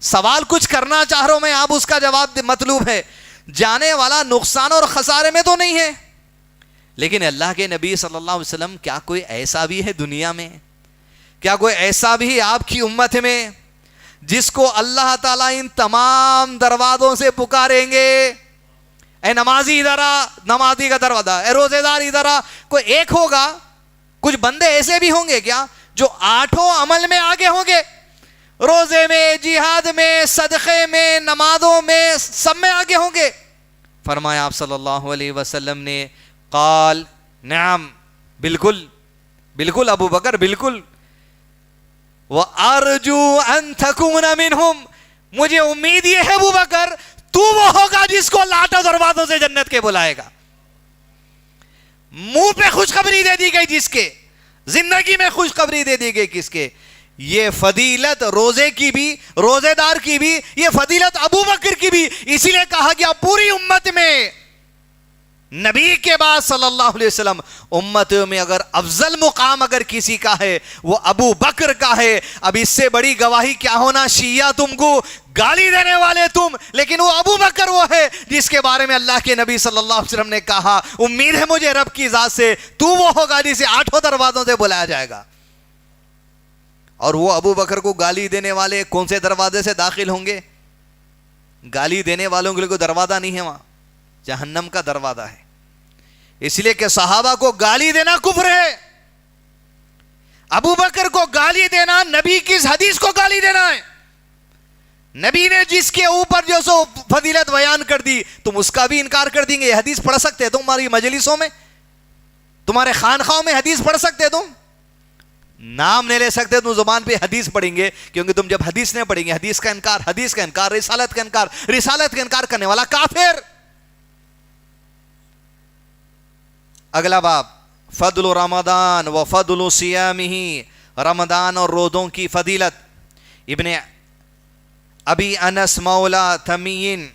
سوال کچھ کرنا چاہ رہا ہوں میں، آپ اس کا جواب مطلوب ہے، جانے والا نقصان اور خسارے میں تو نہیں ہے۔ لیکن اللہ کے نبی صلی اللہ علیہ وسلم، کیا کوئی ایسا بھی ہے دنیا میں، کیا کوئی ایسا بھی ہے آپ کی امت میں جس کو اللہ تعالیٰ ان تمام دروازوں سے پکاریں گے؟ اے نمازی ادھر آ، نمازی کا دروازہ، اے روزے دار ادھر آ۔ کوئی ایک ہوگا؟ کچھ بندے ایسے بھی ہوں گے کیا جو 8 عمل میں آگے ہوں گے؟ روزے میں، جہاد میں، صدقے میں، نمازوں میں، سب میں آگے ہوں گے؟ فرمایا آپ صلی اللہ علیہ وسلم نے، قال نعم، بالکل بالکل ابو بکر، بالکل، وَأَرْجُو أَن تَكُونَ مِنْهُمْ، مجھے امید یہ ہے ابو بکر تو وہ ہوگا جس کو اللہ 8 دروازوں سے جنت کے بلائے گا۔ منہ پہ خوشخبری دے دی گئی جس کے، زندگی میں خوشخبری دے دی گئی کس کے؟ یہ فضیلت روزے کی بھی، روزے دار کی بھی، یہ فضیلت ابو بکر کی بھی، اسی لیے کہا گیا پوری امت میں نبی کے بعد صلی اللہ علیہ وسلم امت میں اگر افضل مقام اگر کسی کا ہے وہ ابو بکر کا ہے۔ اب اس سے بڑی گواہی کیا ہونا؟ شیعہ تم کو گالی دینے والے تم، لیکن وہ ابو بکر وہ ہے جس کے بارے میں اللہ کے نبی صلی اللہ علیہ وسلم نے کہا امید ہے مجھے رب کی ذات سے تو وہ ہوگا جسے 8 دروازوں سے بلایا جائے گا۔ اور وہ ابو بکر کو گالی دینے والے کون سے دروازے سے داخل ہوں گے؟ گالی دینے والوں کے لیے کوئی دروازہ نہیں ہے وہاں، جہنم کا دروازہ ہے. اس لیے کہ صحابہ کو گالی دینا کفر ہے، ابو بکر کو گالی دینا نبی کی اس حدیث کو گالی دینا ہے. نبی نے جس کے اوپر جو سو فضیلت بیان کر دی تم اس کا بھی انکار کر دیں گے. یہ حدیث پڑھ سکتے ہیں تمہاری مجلسوں میں، تمہارے خانخواہوں میں حدیث پڑھ سکتے تم؟ نام نہیں لے سکتے تم زبان پہ حدیث پڑھیں گے، کیونکہ تم جب حدیث نہیں پڑھیں گے حدیث کا انکار، حدیث کا انکار، رسالت کا انکار، رسالت کا انکار کرنے والا کافر. اگلا باب فضل رمضان و فضل صیامہ، رمضان اور روزوں کی فضیلت. ابن ابی انس مولا تمیم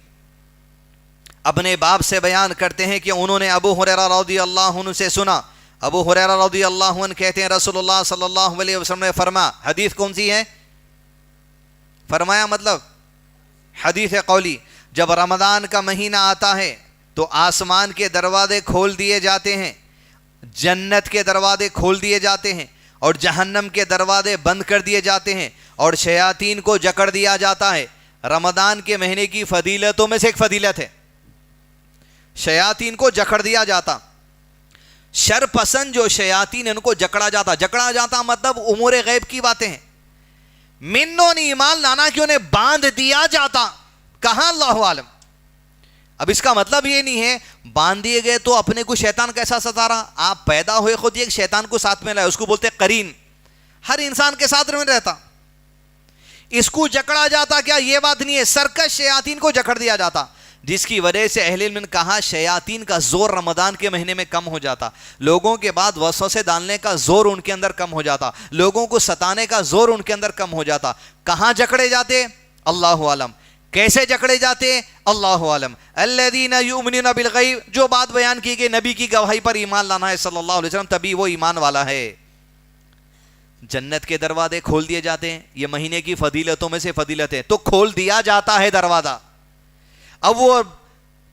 اپنے باب سے بیان کرتے ہیں کہ انہوں نے ابو ہریرہ رضی اللہ عنہ سے سنا. ابو ہریرہ رضی اللہ عنہ کہتے ہیں رسول اللہ صلی اللہ علیہ وسلم نے فرمایا، حدیث کون سی ہے؟ فرمایا مطلب حدیث قولی، جب رمضان کا مہینہ آتا ہے تو آسمان کے دروازے کھول دیے جاتے ہیں، جنت کے دروازے کھول دیے جاتے ہیں، اور جہنم کے دروازے بند کر دیے جاتے ہیں، اور شیاطین کو جکڑ دیا جاتا ہے. رمضان کے مہینے کی فضیلتوں میں سے ایک فضیلت ہے، شیاطین کو جکڑ دیا جاتا. شر پسند جو شیاطین ان کو جکڑا جاتا مطلب امور غیب کی باتیں ہیں. منون ایمان لانا کہ انہیں باندھ دیا جاتا. کہاں؟ اللہ عالم. اب اس کا مطلب یہ نہیں ہے باندھ دیے گئے تو اپنے کو شیطان کیسا ستا رہا. آپ پیدا ہوئے خود ایک شیطان کو ساتھ میں لائے، اس کو بولتے قرین. ہر انسان کے ساتھ میں رہتا. اس کو جکڑا جاتا کیا؟ یہ بات نہیں ہے، سرکش شیاطین کو جکڑ دیا جاتا، جس کی وجہ سے اہل علم نے کہا شیاطین کا زور رمضان کے مہینے میں کم ہو جاتا. لوگوں کے بعد وسوسے ڈالنے کا زور ان کے اندر کم ہو جاتا، لوگوں کو ستانے کا زور ان کے اندر کم ہو جاتا. کہاں جکڑے جاتے؟ اللہ عالم. کیسے جکڑے جاتے؟ اللہ عالم. الذین یؤمنون بالغیب، جو بات بیان کی کہ نبی کی گواہی پر ایمان لانا ہے صلی اللہ علیہ وسلم، تبھی وہ ایمان والا ہے. جنت کے دروازے کھول دیے جاتے ہیں، یہ مہینے کی فضیلتوں میں سے فضیلت ہے. تو کھول دیا جاتا ہے دروازہ. اب وہ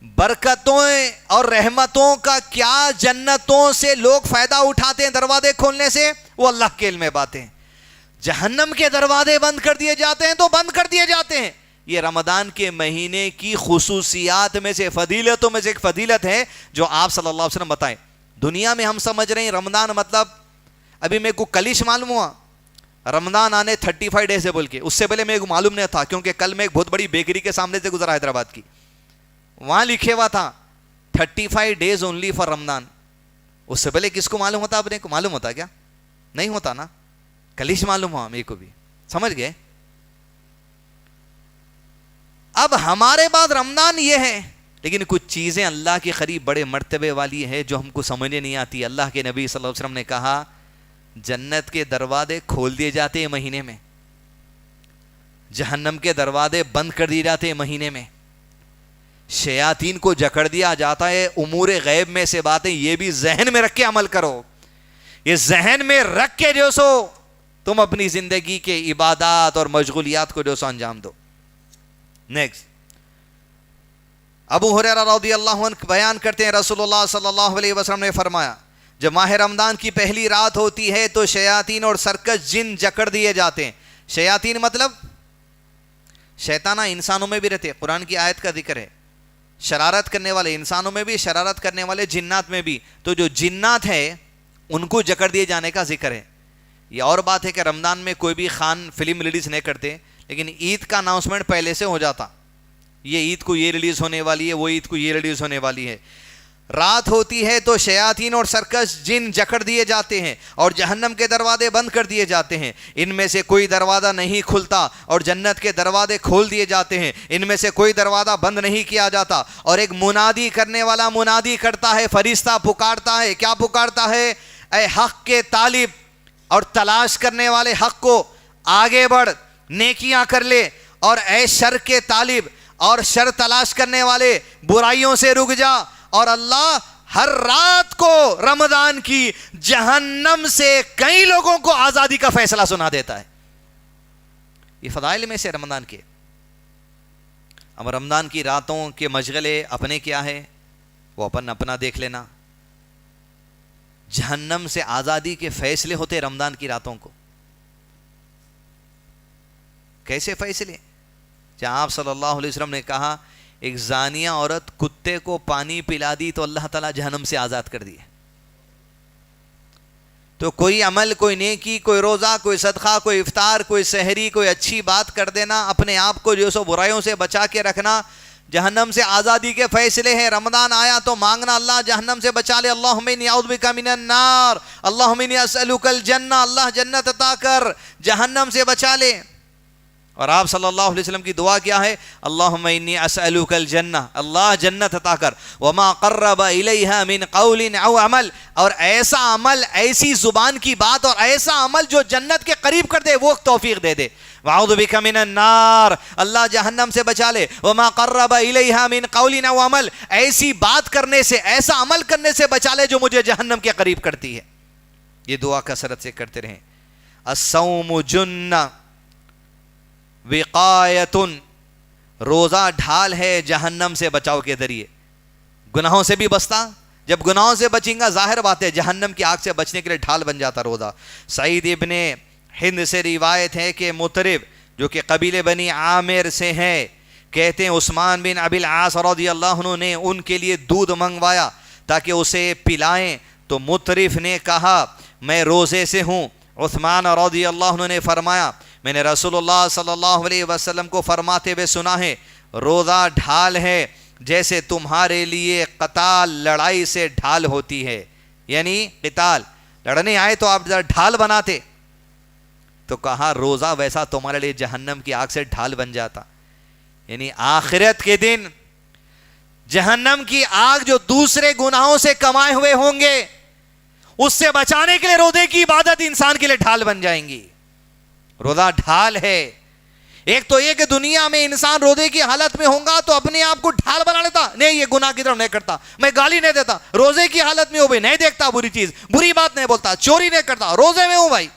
برکتوں اور رحمتوں کا کیا جنتوں سے لوگ فائدہ اٹھاتے ہیں دروازے کھولنے سے، وہ اللہ کے علم میں باتیں. جہنم کے دروازے بند کر دیے جاتے ہیں تو بند کر دیے جاتے ہیں. یہ رمضان کے مہینے کی خصوصیات میں سے فضیلتوں میں سے ایک فضیلت ہے جو آپ صلی اللہ علیہ وسلم بتائیں. دنیا میں ہم سمجھ رہے ہیں رمضان مطلب، ابھی میرے کو کلش معلوم ہوا رمضان آنے 35 ڈیز ہے بول کے. اس سے پہلے میرے کو معلوم نہیں تھا، کیونکہ کل میں ایک بہت بڑی بیکری کے سامنے سے گزرا حیدرآباد کی، وہاں لکھے ہوا تھا 35 ڈیز اونلی فار رمضان. اس سے پہلے کس کو معلوم ہوتا؟ اپنے کو معلوم ہوتا کیا؟ نہیں ہوتا نا. کلش معلوم ہوا میرے کو بھی. سمجھ گئے؟ اب ہمارے بعد رمضان یہ ہے، لیکن کچھ چیزیں اللہ کے قریب بڑے مرتبے والی ہے جو ہم کو سمجھنے نہیں آتی. اللہ کے نبی صلی اللہ علیہ وسلم نے کہا جنت کے دروازے کھول دیے جاتے ہیں مہینے میں، جہنم کے دروازے بند کر دیے جاتے ہیں مہینے میں، شیاطین کو جکڑ دیا جاتا ہے. امور غیب میں سے باتیں یہ بھی ذہن میں رکھ کے عمل کرو. یہ ذہن میں رکھ کے جو سو تم اپنی زندگی کے عبادات اور مشغولیات کو جو سو انجام دو. نیکسٹ، ابو ہریرہ رضی اللہ عنہ بیان کرتے ہیں رسول اللہ صلی اللہ علیہ وسلم نے فرمایا جب ماہ رمضان کی پہلی رات ہوتی ہے تو شیاطین اور سرکش جن جکڑ دیے جاتے ہیں. شیاطین مطلب شیطانہ انسانوں میں بھی رہتے ہیں، قرآن کی آیت کا ذکر ہے. شرارت کرنے والے انسانوں میں بھی، شرارت کرنے والے جنات میں بھی. تو جو جنات ہے ان کو جکڑ دیے جانے کا ذکر ہے. یہ اور بات ہے کہ رمضان میں کوئی بھی خان فلم ریلیز نہیں کرتے، لیکن عید کا اناؤنسمنٹ پہلے سے ہو جاتا، یہ عید کو یہ ریلیز ہونے والی ہے، وہ عید کو یہ ریلیز ہونے والی ہے. رات ہوتی ہے تو شیاطین اور سرکش جن جکڑ دیے جاتے ہیں اور جہنم کے دروازے بند کر دیے جاتے ہیں. ان میں سے کوئی دروازہ نہیں کھلتا اور جنت کے دروازے کھول دیے جاتے ہیں. ان میں سے کوئی دروازہ بند نہیں کیا جاتا. اور ایک منادی کرنے والا منادی کرتا ہے، فرشتہ پکارتا ہے. کیا پکارتا ہے؟ اے حق کے طالب اور تلاش کرنے والے حق کو، آگے بڑھ، نیکیاں کر لے. اور اے شر کے طالب اور شر تلاش کرنے والے، برائیوں سے رک جا. اور اللہ ہر رات کو رمضان کی جہنم سے کئی لوگوں کو آزادی کا فیصلہ سنا دیتا ہے. یہ فضائل میں سے رمضان کے. اب رمضان کی راتوں کے مشغلے اپنے کیا ہے وہ اپنا دیکھ لینا. جہنم سے آزادی کے فیصلے ہوتے رمضان کی راتوں کو. کیسے فیصلے؟ جہاں آپ صلی اللہ علیہ وسلم نے کہا ایک زانیہ عورت کتے کو پانی پلا دی تو اللہ تعالیٰ جہنم سے آزاد کر دیے. تو کوئی عمل، کوئی نیکی، کوئی روزہ، کوئی صدقہ، کوئی افطار، کوئی سحری، کوئی اچھی بات کر دینا، اپنے آپ کو جو سو برائیوں سے بچا کے رکھنا، جہنم سے آزادی کے فیصلے ہیں. رمضان آیا تو مانگنا اللہ جہنم سے بچا لے. اللہم انی اعوذ بک من النار، اللہم انی اسألک الجنہ، اللہ جنت عطا کر، جہنم سے بچا لے. اور آپ صلی اللہ علیہ وسلم کی دعا کیا ہے؟ اللہم انی اسألک الجنہ، اللہ جنت عطا کر. وما قرب الیہا من قول او عمل، اور ایسا عمل، ایسی زبان کی بات اور ایسا عمل جو جنت کے قریب کر دے، وہ توفیق دے دے. وَأَعُوذُ بِكَ مِنَ النَّارِ، اللہ جہنم سے بچا لے. وَمَا قَرَّبَ إِلَيْهَا مِنْ قَوْلٍ أَوْ عَمَلٍ، ایسی بات کرنے سے، ایسا عمل کرنے سے بچا لے جو مجھے جہنم کے قریب کرتی ہے. یہ دعا کثرت سے کرتے رہیں. الصوم جنہ وقایۃ، روزہ ڈھال ہے جہنم سے بچاؤ کے ذریعے. گناہوں سے بھی بچتا، جب گناہوں سے بچیں گا ظاہر بات ہے جہنم کی آگ سے بچنے کے لیے ڈھال بن جاتا روزہ. سعید ابن ہند سے روایت ہے کہ مطرب جو کہ قبیلے بنی عامر سے ہیں، کہتے ہیں عثمان بن ابی العاص رضی اللہ عنہ نے ان کے لیے دودھ منگوایا تاکہ اسے پلائیں، تو مطرف نے کہا میں روزے سے ہوں. عثمان رضی اللہ عنہ نے فرمایا میں نے رسول اللہ صلی اللہ علیہ وسلم کو فرماتے ہوئے سنا ہے، روزہ ڈھال ہے جیسے تمہارے لیے قتال لڑائی سے ڈھال ہوتی ہے. یعنی قتال لڑنے آئے تو آپ ڈھال بناتے، تو کہا روزہ ویسا تمہارے لیے جہنم کی آگ سے ڈھال بن جاتا. یعنی آخرت کے دن جہنم کی آگ جو دوسرے گناہوں سے کمائے ہوئے ہوں گے، اس سے بچانے کے لیے روزے کی عبادت انسان کے لیے ڈھال بن جائیں گی. روزہ ڈھال ہے. ایک تو یہ کہ دنیا میں انسان روزے کی حالت میں ہوگا تو اپنے آپ کو ڈھال بنا لیتا، نہیں یہ گناہ کی طرف نہیں کرتا، میں گالی نہیں دیتا. روزے کی حالت میں ہو بھی نہیں دیکھتا بری چیز، بری بات نہیں بولتا، چوری نہیں کرتا، روزے میں ہوں بھائی.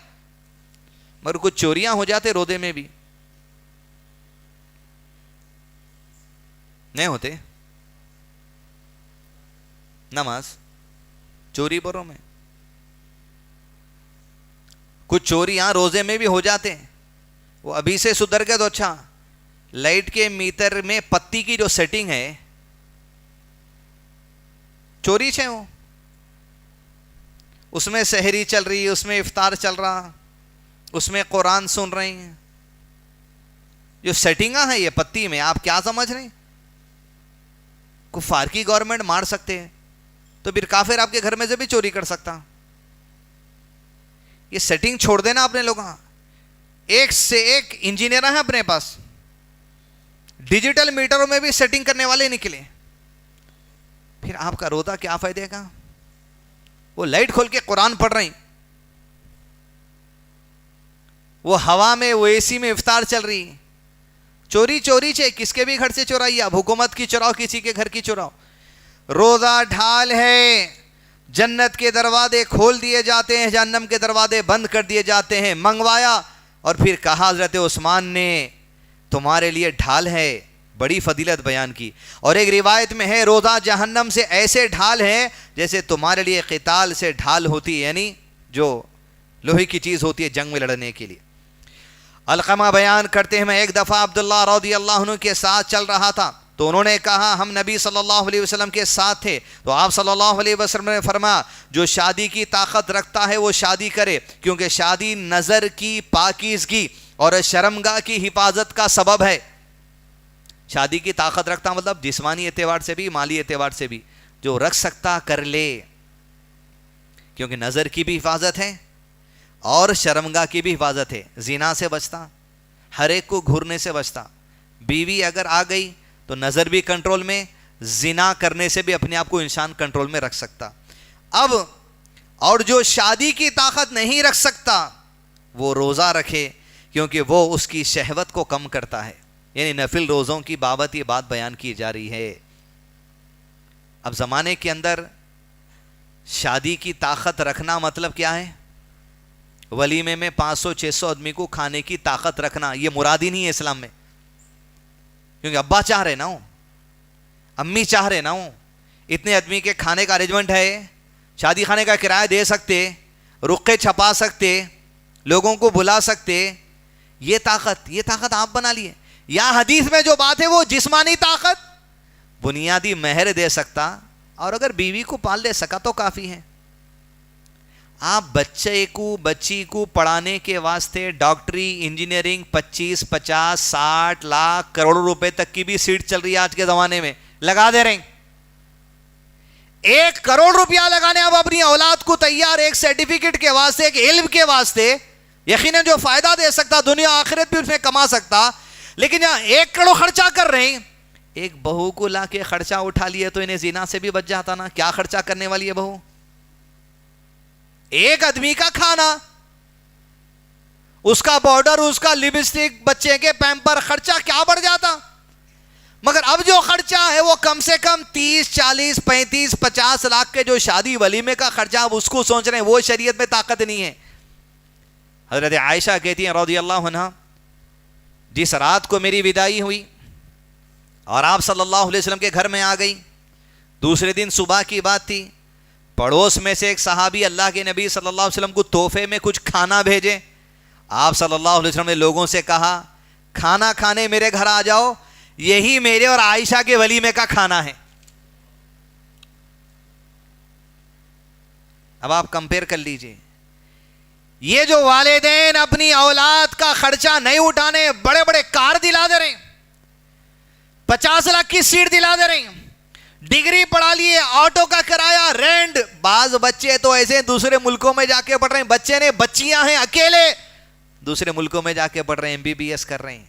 مگر کچھ چوریاں ہو جاتے روزے میں بھی، نہیں ہوتے؟ نماز چوری بروں میں کچھ چوریاں روزے میں بھی ہو جاتے ہیں. وہ ابھی سے سدھر گئے تو اچھا. لائٹ کے میٹر میں پتی کی جو سیٹنگ ہے چوری سے ہو، اس میں سحری چل رہی، اس میں افطار چل رہا، اس میں قرآن سن رہے ہیں. جو سیٹنگاں ہیں یہ پتی میں، آپ کیا سمجھ رہے ہیں؟ کفار کی گورنمنٹ مار سکتے ہیں تو پھر کافر آپ کے گھر میں سے بھی چوری کر سکتا. یہ سیٹنگ چھوڑ دینا اپنے لوگ. ایک سے ایک انجینئر ہیں اپنے پاس، ڈیجیٹل میٹروں میں بھی سیٹنگ کرنے والے نکلے. پھر آپ کا روزہ کیا فائدے گا؟ وہ لائٹ کھول کے قرآن پڑھ رہے ہیں، وہ ہوا میں، وہ اے سی میں افطار چل رہی. چوری چوری چھے، کس کے بھی گھر سے چورائی، اب حکومت کی چوراؤ، کسی کے گھر کی چوراؤ. روزہ ڈھال ہے، جنت کے دروازے کھول دیے جاتے ہیں، جہنم کے دروازے بند کر دیے جاتے ہیں. منگوایا اور پھر کہا حضرت عثمان نے تمہارے لیے ڈھال ہے، بڑی فضیلت بیان کی. اور ایک روایت میں ہے روزہ جہنم سے ایسے ڈھال ہے جیسے تمہارے لیے قتال سے ڈھال ہوتی ہے، یعنی جو لوہے کی چیز ہوتی ہے جنگ میں لڑنے کے لیے. علقمہ بیان کرتے ہیں میں ایک دفعہ عبداللہ رضی اللہ عنہ کے ساتھ چل رہا تھا تو انہوں نے کہا ہم نبی صلی اللہ علیہ وسلم کے ساتھ تھے، تو آپ صلی اللہ علیہ وسلم نے فرمایا جو شادی کی طاقت رکھتا ہے وہ شادی کرے، کیونکہ شادی نظر کی پاکیزگی اور شرمگاہ کی حفاظت کا سبب ہے. شادی کی طاقت رکھتا مطلب جسمانی اعتبار سے بھی، مالی اعتبار سے بھی، جو رکھ سکتا کر لے، کیونکہ نظر کی بھی حفاظت ہے اور شرمگاہ کی بھی حفاظت ہے. زنا سے بچتا، ہر ایک کو گھرنے سے بچتا. بیوی اگر آ گئی تو نظر بھی کنٹرول میں، زنا کرنے سے بھی اپنے آپ کو انسان کنٹرول میں رکھ سکتا. اب اور جو شادی کی طاقت نہیں رکھ سکتا وہ روزہ رکھے، کیونکہ وہ اس کی شہوت کو کم کرتا ہے. یعنی نفل روزوں کی بابت یہ بات بیان کی جا رہی ہے. اب زمانے کے اندر شادی کی طاقت رکھنا مطلب کیا ہے؟ ولیمے میں 500-600 آدمی کو کھانے کی طاقت رکھنا، یہ مراد ہی نہیں ہے اسلام میں. کیونکہ ابا چاہ رہے نہ ہوں، امی چاہ رہے نہ ہوں، اتنے آدمی کے کھانے کا ارینجمنٹ ہے، شادی خانے کا کرایہ دے سکتے، رقعے چھپا سکتے، لوگوں کو بلا سکتے. یہ طاقت آپ بنا لیے. یا حدیث میں جو بات ہے وہ جسمانی طاقت, بنیادی مہر دے سکتا, اور اگر بیوی کو پال لے سکا تو کافی ہے. آپ بچے کو بچی کو پڑھانے کے واسطے ڈاکٹری انجینئرنگ 25 50 60 لاکھ کروڑوں روپے تک کی بھی سیٹ چل رہی ہے آج کے زمانے میں, لگا دے رہے ہیں. 1 کروڑ روپیہ لگانے آپ اپنی اولاد کو تیار, ایک سرٹیفکیٹ کے واسطے, ایک علم کے واسطے, یقیناً جو فائدہ دے سکتا, دنیا آخرت بھی اس میں کما سکتا. لیکن یہاں 1 کروڑ خرچہ کر رہے ہیں. ایک بہو کو لا کے خرچہ اٹھا لیے تو انہیں زنا سے بھی بچ جاتا نا. کیا خرچہ کرنے والی ہے بہو؟ ایک آدمی کا کھانا, اس کا بارڈر, اس کا لپسٹک, بچے کے پیمپر, خرچہ کیا بڑھ جاتا. مگر اب جو خرچہ ہے وہ کم سے کم 30 40 35 50 لاکھ کے جو شادی ولیمے کا خرچہ, اب اس کو سوچ رہے ہیں. وہ شریعت میں طاقت نہیں ہے. حضرت عائشہ کہتی ہیں رضی اللہ عنہا, جس رات کو میری وداعی ہوئی اور آپ صلی اللہ علیہ وسلم کے گھر میں آ گئی, دوسرے دن صبح کی بات تھی, پڑوس میں سے ایک صحابی اللہ کے نبی صلی اللہ علیہ وسلم کو تحفے میں کچھ کھانا بھیجے. آپ صلی اللہ علیہ وسلم نے لوگوں سے کہا, کھانا کھانے میرے گھر آ جاؤ, یہی میرے اور عائشہ کے ولیمے کا کھانا ہے. اب آپ کمپیئر کر لیجئے, یہ جو والدین اپنی اولاد کا خرچہ نہیں اٹھانے, بڑے بڑے کار دلا دے رہے ہیں, 50 لاکھ کی سیٹ دلا دے رہے ہیں, ڈگری پڑھا لیے, آٹو کا کرایہ, رینٹ. بعض بچے تو ایسے دوسرے ملکوں میں جا کے پڑھ رہے ہیں, بچے نے بچیاں ہیں اکیلے, دوسرے ملکوں میں جا کے پڑھ رہے ہیں, MBBS کر رہے ہیں.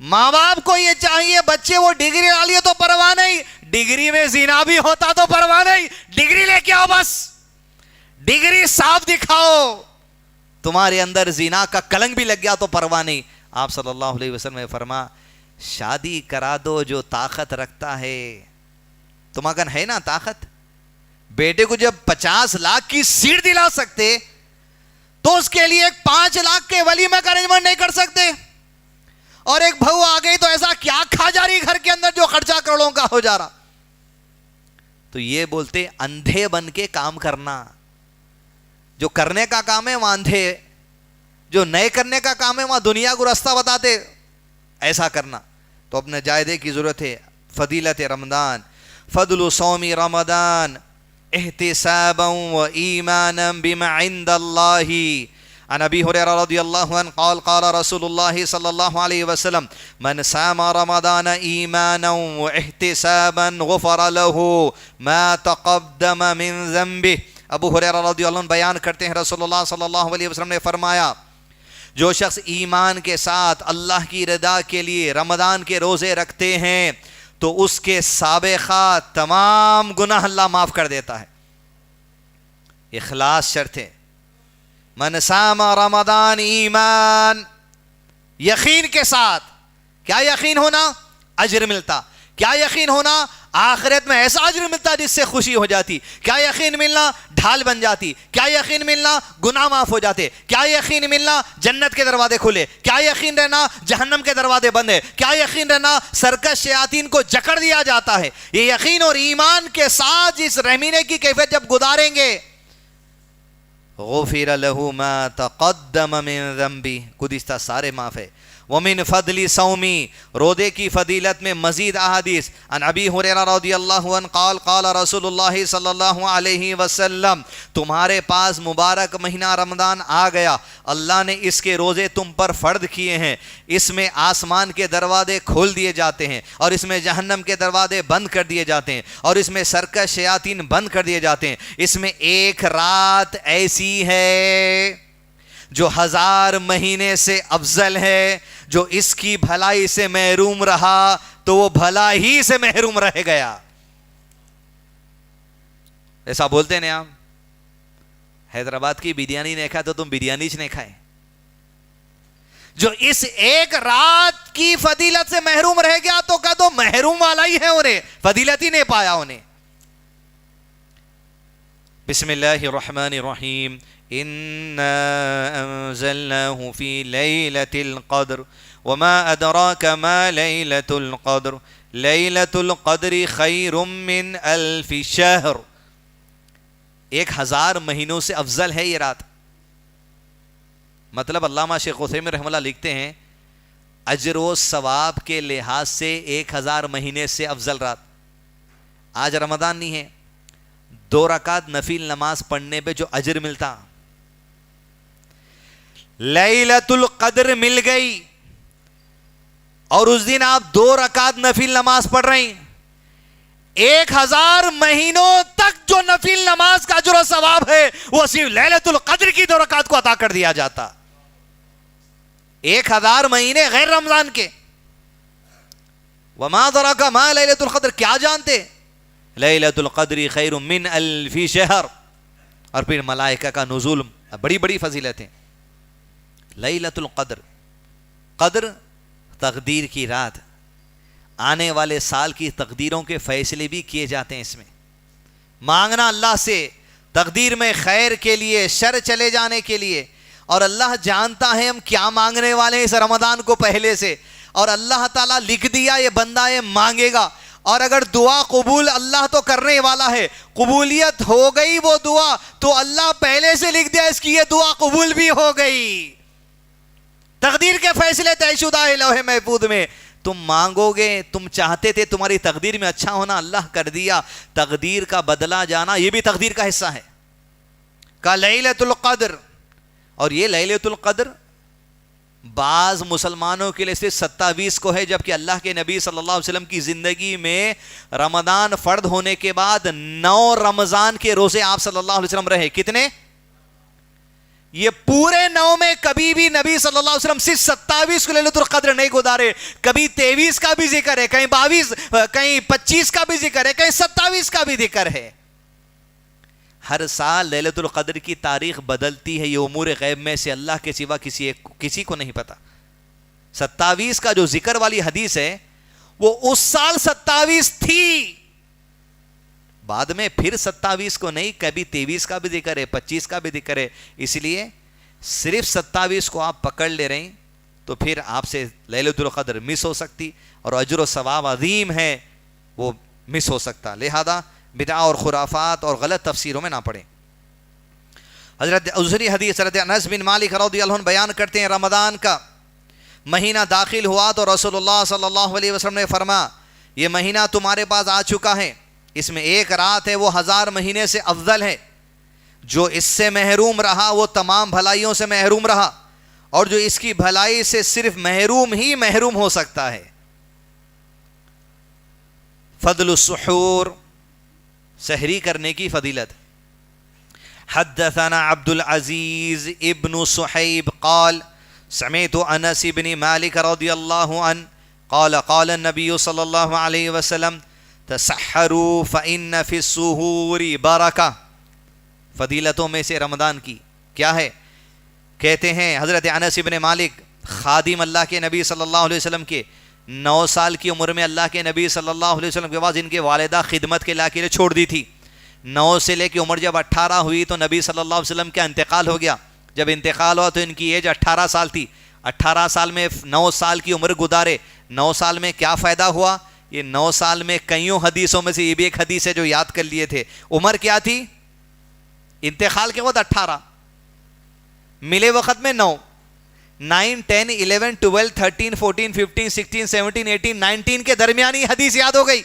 ماں باپ کو یہ چاہیے بچے وہ ڈگری لا لیے تو پرواہ نہیں, ڈگری میں زنا بھی ہوتا تو پرواہ نہیں, ڈگری لے کے آؤ, بس ڈگری صاف دکھاؤ, تمہارے اندر زنا کا کلنک بھی لگ گیا تو پرواہ نہیں. آپ صلی اللہ علیہ وسلم نے فرمایا, شادی کرا دو جو طاقت رکھتا ہے. تم اگر ہے نا طاقت, بیٹے کو جب 50 لاکھ کی سیٹ دلا سکتے تو اس کے لیے ایک 5 لاکھ کے ولیمے کا ارینجمنٹ نہیں کر سکتے. اور ایک بہو آ گئی تو ایسا کیا کھا جا رہی گھر کے اندر جو خرچہ کروڑوں کا ہو جا رہا. تو یہ بولتے اندھے بن کے کام کرنا, جو کرنے کا کام ہے وہاں اندھے, جو نئے کرنے کا کام ہے وہاں دنیا کو راستہ بتاتے, ایسا کرنا. تو اپنے جائدے کی ضرورت ہے. فضیلت رمضان, فضل صوم رمضان احتسابا و ایمانا بما عند اللہ. عن ابی ہریرہ رضی اللہ عنہ قال قال رسول اللہ صلی اللہ علیہ وسلم من صام رمضان ایمانا و احتسابا غفر له ما تقدم من ذنبه. ابو ہریرہ رضی اللہ عنہ بیان کرتے ہیں رسول اللہ صلی اللہ علیہ وسلم نے فرمایا, جو شخص ایمان کے ساتھ اللہ کی رضا کے لیے رمضان کے روزے رکھتے ہیں تو اس کے سابقہ تمام گناہ اللہ معاف کر دیتا ہے. اخلاص شرط ہے. من صام رمضان ایمان, یقین کے ساتھ. کیا یقین ہونا؟ اجر ملتا. کیا یقین ہونا؟ آخرت میں ایسا اجر ملتا جس سے خوشی ہو جاتی. کیا یقین ملنا؟ ڈھال بن جاتی. کیا یقین ملنا؟ گناہ معاف ہو جاتے. کیا یقین ملنا؟ جنت کے دروازے کھلے. کیا یقین رہنا؟ جہنم کے دروازے بند ہے. کیا یقین رہنا؟ سرکش شیاطین کو جکڑ دیا جاتا ہے. یہ یقین اور ایمان کے ساتھ اس رحمینے کی کیفیت جب گزاریں گے, غفر له ما تقدم من ذنبی, گزشتہ سارے معاف ہے. ومن فضل صومی, روزے کی فضیلت میں مزید احادیث. عن ابی ہریرہ رضی اللہ عنہ قال قال رسول اللہ صلی اللہ علیہ وسلم, تمہارے پاس مبارک مہینہ رمضان آ گیا, اللہ نے اس کے روزے تم پر فرض کیے ہیں. اس میں آسمان کے دروازے کھول دیے جاتے ہیں, اور اس میں جہنم کے دروازے بند کر دیے جاتے ہیں, اور اس میں سرکش شیاطین بند کر دیے جاتے ہیں. اس میں ایک رات ایسی ہے جو 1000 مہینے سے افضل ہے. جو اس کی بھلائی سے محروم رہا تو وہ بھلا ہی سے محروم رہ گیا. ایسا بولتے ہیں آپ, حیدرآباد کی بریانی نہیں کھائے تو تم بریانی نہیں کھائے. جو اس ایک رات کی فضیلت سے محروم رہ گیا تو کہا تو محروم والا ہی ہے, انہیں فضیلت ہی نہیں پایا انہیں. بسم اللہ الرحمن الرحیم. إنا أنزلناه في ليلة القدر وما أدراك ما ليلة القدر ليلة القدر خير من 1000 شهر. 1000 مہینوں سے افضل ہے یہ رات. مطلب علامہ شیخ عثیمین رحمہ اللہ لکھتے ہیں اجر و ثواب کے لحاظ سے 1000 مہینے سے افضل رات. آج رمضان نہیں ہے, 2 رکعت نفل نماز پڑھنے پہ جو اجر ملتا, لیلۃ القدر مل گئی اور اس دن آپ 2 رکعت نفل نماز پڑھ رہے ہیں, 1000 مہینوں تک جو نفل نماز کا اجر و ثواب ہے وہ صرف لیلۃ القدر کی 2 رکعت کو عطا کر دیا جاتا. 1000 مہینے غیر رمضان کے. وما ادراک ما لیلۃ القدر, کیا جانتے, لیلۃ القدر خیر من الف شہر. اور پھر ملائکہ کا نزول, بڑی بڑی فضیلتیں. لیلۃ القدر, قدر تقدیر کی رات, آنے والے سال کی تقدیروں کے فیصلے بھی کیے جاتے ہیں اس میں. مانگنا اللہ سے تقدیر میں خیر کے لیے, شر چلے جانے کے لیے, اور اللہ جانتا ہے ہم کیا مانگنے والے ہیں اس رمضان کو پہلے سے, اور اللہ تعالیٰ لکھ دیا یہ بندہ یہ مانگے گا, اور اگر دعا قبول اللہ تو کرنے والا ہے, قبولیت ہو گئی وہ دعا تو اللہ پہلے سے لکھ دیا اس کی یہ دعا قبول بھی ہو گئی. تقدیر کے فیصلے طے شدہ ہے لوح محفوظ میں. تم مانگو گے, تم چاہتے تھے تمہاری تقدیر میں اچھا ہونا, اللہ کر دیا. تقدیر کا بدلہ جانا یہ بھی تقدیر کا حصہ ہے. کا لیلۃ القدر, اور یہ لیلۃ القدر بعض مسلمانوں کے لیے صرف 27 کو ہے, جبکہ اللہ کے نبی صلی اللہ علیہ وسلم کی زندگی میں رمضان فرض ہونے کے بعد 9 رمضان کے روزے آپ صلی اللہ علیہ وسلم رہے. کتنے؟ یہ پورے 9 میں کبھی بھی نبی صلی اللہ علیہ وسلم صرف 27 کو لیلۃ القدر نہیں گزارے. کبھی 23 کا بھی ذکر ہے, کہیں 22, کہیں 25 کا بھی ذکر ہے, کہیں 27 کا بھی ذکر ہے. ہر سال لیلۃ القدر کی تاریخ بدلتی ہے, یہ امور غیب میں سے اللہ کے سوا کسی کو نہیں پتا. 27 کا جو ذکر والی حدیث ہے وہ اس سال 27 تھی, بعد میں پھر 27 کو نہیں, کبھی 23 کا بھی ذکر ہے, 25 کا بھی ذکر ہے. اس لیے صرف 27 کو آپ پکڑ لے رہے ہیں تو پھر آپ سے لیلۃ القدر مس ہو سکتی, اور اجر و ثواب عظیم ہے وہ مس ہو سکتا. لہذا بدعہ اور خرافات اور غلط تفسیروں میں نہ پڑیں. حضرت دوسری حدیث حضرت انس بن مالک رضی اللہ عنہ بیان کرتے ہیں, رمضان کا مہینہ داخل ہوا تو رسول اللہ صلی اللہ علیہ وسلم نے فرمایا یہ مہینہ تمہارے پاس آ چکا ہے, اس میں 1 رات ہے وہ 1000 مہینے سے افضل ہے. جو اس سے محروم رہا وہ تمام بھلائیوں سے محروم رہا, اور جو اس کی بھلائی سے صرف محروم ہی محروم ہو سکتا ہے. فضل السحور, سحری کرنے کی فضیلت. حدثنا عبد العزیز ابن صحیب قال سمعت انس بن مالک رضی اللہ عنہ قال قال النبی صلی اللہ علیہ وسلم تسحروا فإن فی السحور برکہ. فضیلتوں میں سے رمضان کی کیا ہے؟ کہتے ہیں حضرت انس بن مالک خادم اللہ کے نبی صلی اللہ علیہ وسلم کے, 9 سال کی عمر میں اللہ کے نبی صلی اللہ علیہ وسلم کے بعد ان کے والدہ خدمت کے لیے چھوڑ دی تھی. 9 سے لے کے عمر جب 18 ہوئی تو نبی صلی اللہ علیہ وسلم کا انتقال ہو گیا. جب انتقال ہوا تو ان کی ایج 18 سال تھی. 18 سال میں 9 سال کی عمر گزارے. 9 سال میں کیا فائدہ ہوا؟ یہ 9 سال میں کئیوں حدیثوں میں سے یہ بھی ایک حدیث ہے جو یاد کر لیے تھے. عمر کیا تھی انتقال کے وقت؟ 18. ملے وقت میں 9, 9, 10, 11, 12, 13, 14, 15, 16, 17, 18, 19 کے درمیانی حدیث یاد ہو گئی.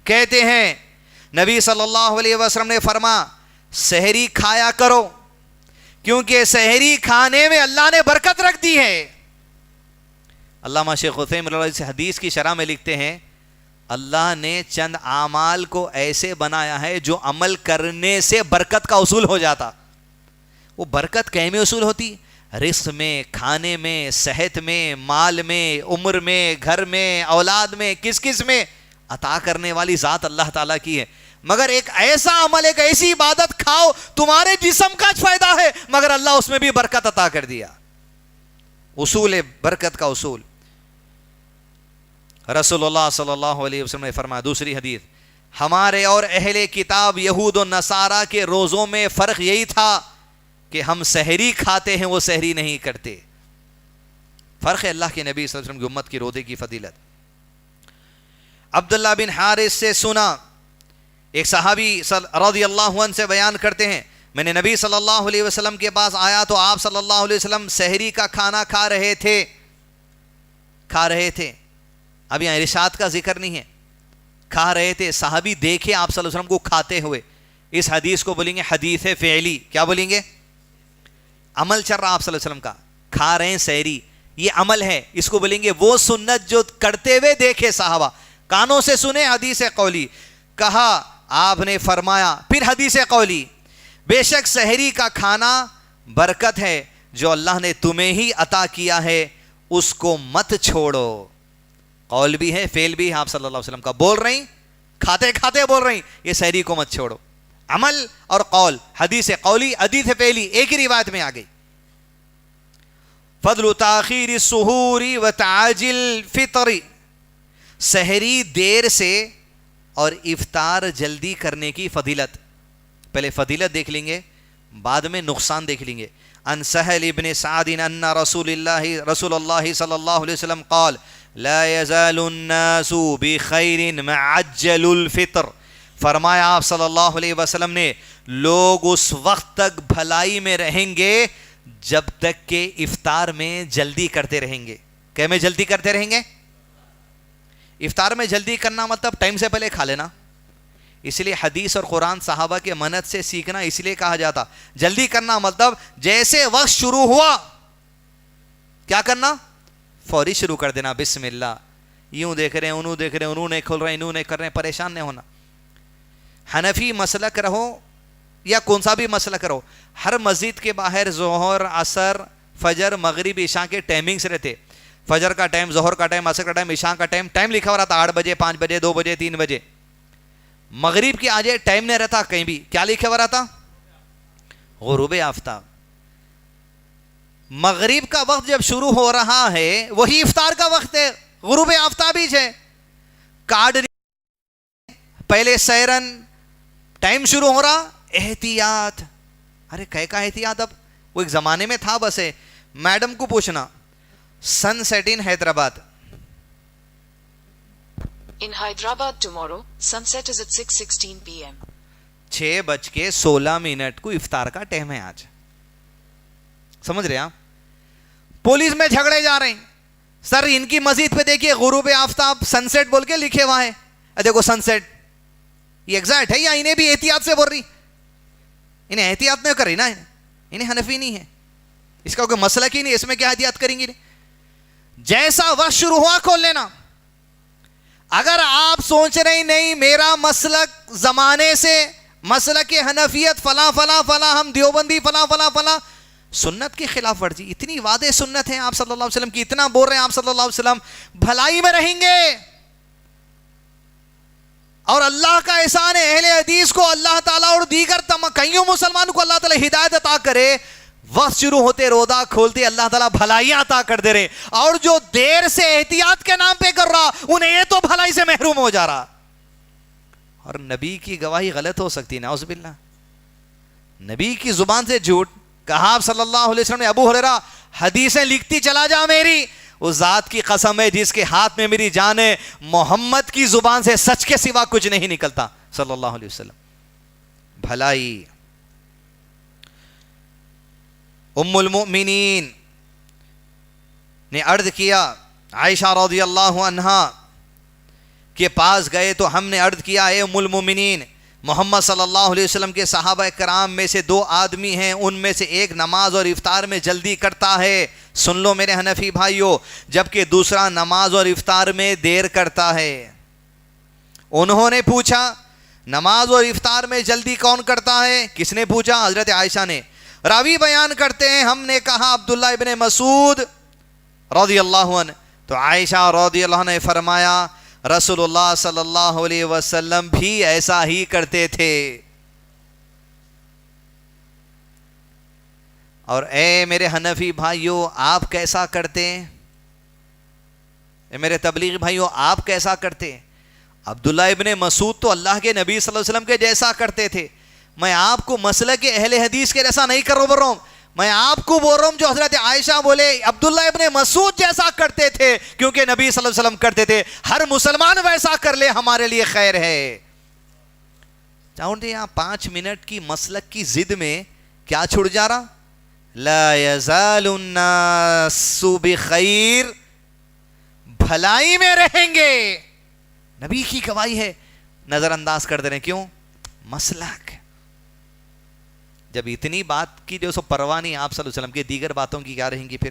کہتے ہیں نبی صلی اللہ علیہ وسلم نے فرمایا سحری کھایا کرو, کیونکہ سحری کھانے میں اللہ نے برکت رکھ دی ہے. علامہ شیخ عثیمین اس حدیث کی شرح میں لکھتے ہیں اللہ نے چند اعمال کو ایسے بنایا ہے جو عمل کرنے سے برکت کا اصول ہو جاتا. وہ برکت کہیں میں اصول ہوتی؟ رزق میں, کھانے میں, صحت میں, مال میں, عمر میں, گھر میں, اولاد میں, کس میں عطا کرنے والی ذات اللہ تعالیٰ کی ہے. مگر ایک ایسا عمل, ایک ایسی عبادت کھاؤ تمہارے جسم کا فائدہ ہے مگر اللہ اس میں بھی برکت عطا کر دیا. اصول برکت کا اصول. رسول اللہ صلی اللہ علیہ وسلم نے فرمایا دوسری حدیث, ہمارے اور اہل کتاب یہود و نصارہ کے روزوں میں فرق یہی تھا کہ ہم سحری کھاتے ہیں وہ سحری نہیں کرتے. فرق ہے اللہ کے نبی صلی اللہ علیہ وسلم کی امت کی روزے کی فضیلت. عبداللہ بن حارث سے سنا, ایک صحابی رضی اللہ عنہ سے بیان کرتے ہیں میں نے نبی صلی اللہ علیہ وسلم کے پاس آیا تو آپ صلی اللہ علیہ وسلم سحری کا کھانا کھا رہے تھے. اب یہاں ارشاد کا ذکر نہیں ہے, کھا رہے تھے. صحابی دیکھے آپ صلی اللہ علیہ وسلم کو کھاتے ہوئے. اس حدیث کو بولیں گے حدیث فعلی. کیا بولیں گے؟ عمل چل رہا آپ صلی اللہ علیہ وسلم کا, کھا رہے ہیں سحری, یہ عمل ہے. اس کو بولیں گے وہ سنت جو کرتے ہوئے دیکھے صحابہ, کانوں سے سنے. حدیث قولی کہا, آپ نے فرمایا. پھر حدیث قولی, بے شک سحری کا کھانا برکت ہے جو اللہ نے تمہیں ہی عطا کیا ہے, اس کو مت چھوڑو. قول بھی ہے, فعل بھی ہے آپ صلی اللہ علیہ وسلم کا. بول رہے ہیں, کھاتے کھاتے بول رہے ہیں یہ سحری کو مت چھوڑو. عمل اور قول, حدیث قولی حدیث فعلی ایک ہی روایت میں آ گئی. فضل تاخیر السحور و تعجیل الفطر, سحری دیر سے اور افطار جلدی کرنے کی فضیلت. پہلے فضیلت دیکھ لیں گے, بعد میں نقصان دیکھ لیں گے. ان سہل ابن سعد ان رسول اللہ صلی اللہ علیہ وسلم قال لا يزال الناس بخیر ما عجلوا الفطر. فرمایا آپ صلی اللہ علیہ وسلم نے, لوگ اس وقت تک بھلائی میں رہیں گے جب تک کہ افطار میں جلدی کرتے رہیں گے. کہ میں جلدی کرتے رہیں گے؟ افطار میں جلدی کرنا مطلب ٹائم سے پہلے کھا لینا. اس لیے حدیث اور قرآن صحابہ کے منت سے سیکھنا اس لیے کہا جاتا. جلدی کرنا مطلب جیسے وقت شروع ہوا کیا کرنا؟ فوری شروع کر دینا. بسم اللہ, یوں دیکھ رہے ہیں, انہوں دیکھ رہے ہیں, انہوں نے کھول رہے ہیں, انہوں نے کر رہے ہیں, پریشان نہیں ہونا. حنفی مسلک رہو یا کون سا بھی مسلک رہو, ہر مسجد کے باہر ظہر, عصر, فجر, مغرب, عشاء کے ٹائمنگز رہتے. فجر کا ٹائم, ظہر کا ٹائم, عصر کا ٹائم, عشاء کا ٹائم لکھا ہوا رہتا 8 بجے, 5 بجے, 2 بجے, 3 بجے. مغرب کی آج ٹائم نہیں رہتا کہیں بھی. کیا لکھا ہوا رہتا؟ غروب آفتاب. مغرب کا وقت جب شروع ہو رہا ہے وہی افطار کا وقت ہے, غروب آفتاب ہی ہے. کارڈ پہلے سیرن ٹائم شروع ہو رہا, احتیاط. ارے کہے کا احتیاط؟ اب وہ ایک زمانے میں تھا بس ہے. میڈم کو پوچھنا, sunset in Hyderabad. In Hyderabad tomorrow, sunset is at 6:16 p.m. 6:16 کو افطار کا ٹائم ہے آج. سمجھ رہے آپ؟ پولیس میں جھگڑے جا رہے ہیں, سر ان کی مسجد پہ دیکھیے غروب آفتاب سن سیٹ بول کے لکھے ہوا ہے. دیکھو سن سیٹ یہ ایگزیکٹ ہے یا انہیں بھی احتیاط سے بول رہی؟ انہیں احتیاط نہیں کر رہی نا, انہیں حنفی نہیں ہے, اس کا کوئی مسلک ہی نہیں, اس میں کیا احتیاط کریں گے؟ جیسا وقت شروع ہوا کھول لینا. اگر آپ سوچ رہے نہیں میرا مسلک زمانے سے مسلک حنفیت فلاں فلاں فلاں, ہم دیوبندی فلاں فلاں فلاں, سنت کی خلاف ورزی. اتنی واضح سنت ہے آپ صلی اللہ علیہ وسلم کی, اتنا بول رہے ہیں آپ صلی اللہ علیہ وسلم بھلائی میں رہیں گے. اور اللہ کا احسان ہے اہل حدیث کو اللہ تعالیٰ اور دیگر کئیوں مسلمانوں کو اللہ تعالیٰ ہدایت عطا کرے, وقت شروع ہوتے روزہ کھولتے اللہ تعالیٰ بھلائیاں عطا کر دے رہے, اور جو دیر سے احتیاط کے نام پہ کر رہا انہیں یہ تو بھلائی سے محروم ہو جا رہا. اور نبی کی گواہی غلط ہو سکتی ہے, نعوذ باللہ. نبی کی زبان سے جھوٹ کہا آپ صلی اللہ علیہ وسلم نے, ابو ہریرہ حدیثیں لکھتی چلا جا میری, اس ذات کی قسم ہے جس کے ہاتھ میں میری جان ہے, محمد کی زبان سے سچ کے سوا کچھ نہیں نکلتا صلی اللہ علیہ وسلم. بھلائی. ام المؤمنین نے عرض کیا, عائشہ رضی اللہ عنہا کے پاس گئے تو ہم نے عرض کیا, اے ام المؤمنین, محمد صلی اللہ علیہ وسلم کے صحابہ کرام میں سے 2 آدمی ہیں, ان میں سے ایک نماز اور افطار میں جلدی کرتا ہے, سن لو میرے حنفی بھائیوں, جبکہ دوسرا نماز اور افطار میں دیر کرتا ہے. انہوں نے پوچھا نماز اور افطار میں جلدی کون کرتا ہے؟ کس نے پوچھا؟ حضرت عائشہ نے. راوی بیان کرتے ہیں ہم نے کہا عبداللہ ابن مسعود رضی اللہ عنہ. تو عائشہ رضی اللہ عنہ نے فرمایا رسول اللہ صلی اللہ علیہ وسلم بھی ایسا ہی کرتے تھے. اور اے میرے حنفی بھائیوں آپ کیسا کرتے ہیں؟ اے میرے تبلیغی بھائیوں آپ کیسا کرتے ہیں؟ عبداللہ ابن مسعود تو اللہ کے نبی صلی اللہ علیہ وسلم کے جیسا کرتے تھے. میں آپ کو مسلک اہل حدیث کے جیسا نہیں کر رہا ہوں, میں آپ کو بول رہا ہوں جو حضرت عائشہ بولے عبداللہ ابن مسعود جیسا کرتے تھے, کیونکہ نبی صلی اللہ علیہ وسلم کرتے تھے. ہر مسلمان ویسا کر لے ہمارے لیے خیر ہے. چاہتے ہیں 5 منٹ کی مسلک کی ضد میں کیا چھڑ جا رہا؟ لا یزال الناس بخیر، بھلائی میں رہیں گے، نبی کی گواہی ہے، نظر انداز کر دے رہے ہیں. کیوں؟ مسلک. جب اتنی بات کی جو سو پرواہ نہیں آپ صلی اللہ علیہ وسلم کی، دیگر باتوں کی کیا رہیں گی پھر؟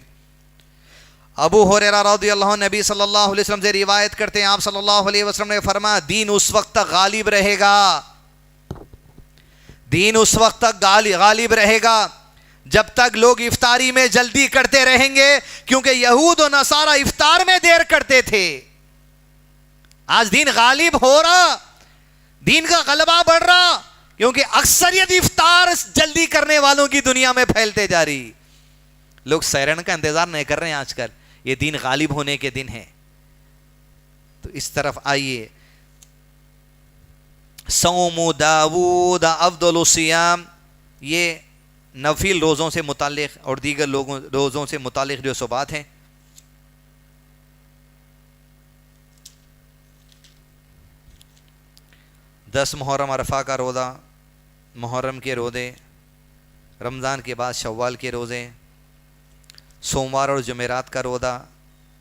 ابو ہریرہ رضی اللہ عنہ نبی صلی اللہ علیہ وسلم سے روایت کرتے ہیں، آپ صلی اللہ علیہ وسلم نے فرمایا دین اس وقت تک غالب رہے گا، دین اس وقت تک غالب رہے گا جب تک لوگ افطاری میں جلدی کرتے رہیں گے، کیونکہ یہود و نصارہ افطار میں دیر کرتے تھے. آج دین غالب ہو رہا، دین کا غلبہ بڑھ رہا، کیونکہ اکثریت افطار جلدی کرنے والوں کی دنیا میں پھیلتے جا رہی. لوگ سحرن کا انتظار نہیں کر رہے ہیں آج کل، یہ دین غالب ہونے کے دن ہے. تو اس طرف آئیے. صوم داود افضل الصیام، یہ نفل روزوں سے متعلق اور دیگر روزوں سے متعلق جو بات ہیں. دس محرم عرفہ کا روزہ، محرم کے روزے، رمضان کے بعد شوال کے روزے، سوموار اور جمعرات کا روزہ،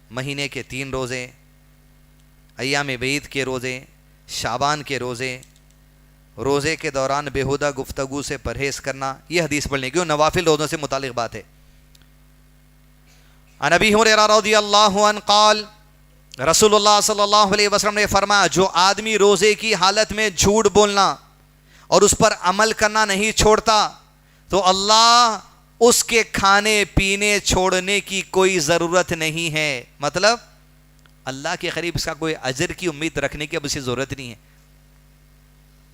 مہینے کے 3 روزے، ایام بیت کے روزے، شعبان کے روزے، روزے کے دوران بےہودہ گفتگو سے پرہیز کرنا. یہ حدیث پڑھنے کی نوافل روزوں سے متعلق بات ہے. عن ابی ہریرہ رضی اللہ عنہ قال، رسول اللہ صلی اللہ علیہ وسلم نے فرمایا جو آدمی روزے کی حالت میں جھوٹ بولنا اور اس پر عمل کرنا نہیں چھوڑتا تو اللہ اس کے کھانے پینے چھوڑنے کی کوئی ضرورت نہیں ہے. مطلب اللہ کے قریب اس کا کوئی اجر کی امید رکھنے کی اب اسے ضرورت نہیں ہے.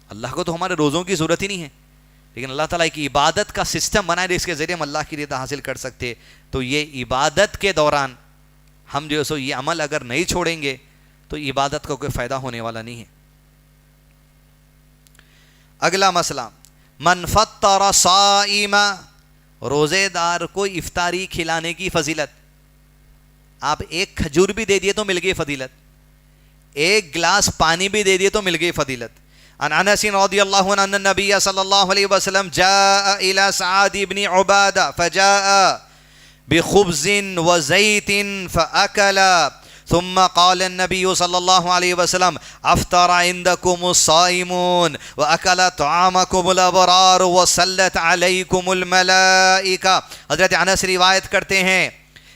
اللہ کو تو ہمارے روزوں کی ضرورت ہی نہیں ہے، لیکن اللہ تعالیٰ کی عبادت کا سسٹم بنائے جس کے ذریعے ہم اللہ کی رضا حاصل کر سکتے. تو یہ عبادت کے دوران ہم جو سو یہ عمل اگر نہیں چھوڑیں گے تو عبادت کا کوئی فائدہ ہونے والا نہیں ہے. اگلا مسئلہ، من فطر صائما، روزے دار کو افطاری کھلانے کی فضیلت. آپ ایک کھجور بھی دے دیے تو مل گئی فضیلت، ایک گلاس پانی بھی دے دیے تو مل گئی فضیلت. عن انس رضی اللہ عنہ ان النبی صلی اللہ علیہ وسلم جاء الى سعد بن عبادہ فجاء بخبز وزيت فأكل ثم قال النبي صلى الله عليه وسلم افطر عندكم الصائمون وأكل طعامكم الأبرار وصلت عليكم الملائكة. حضرت انس روایت کرتے ہیں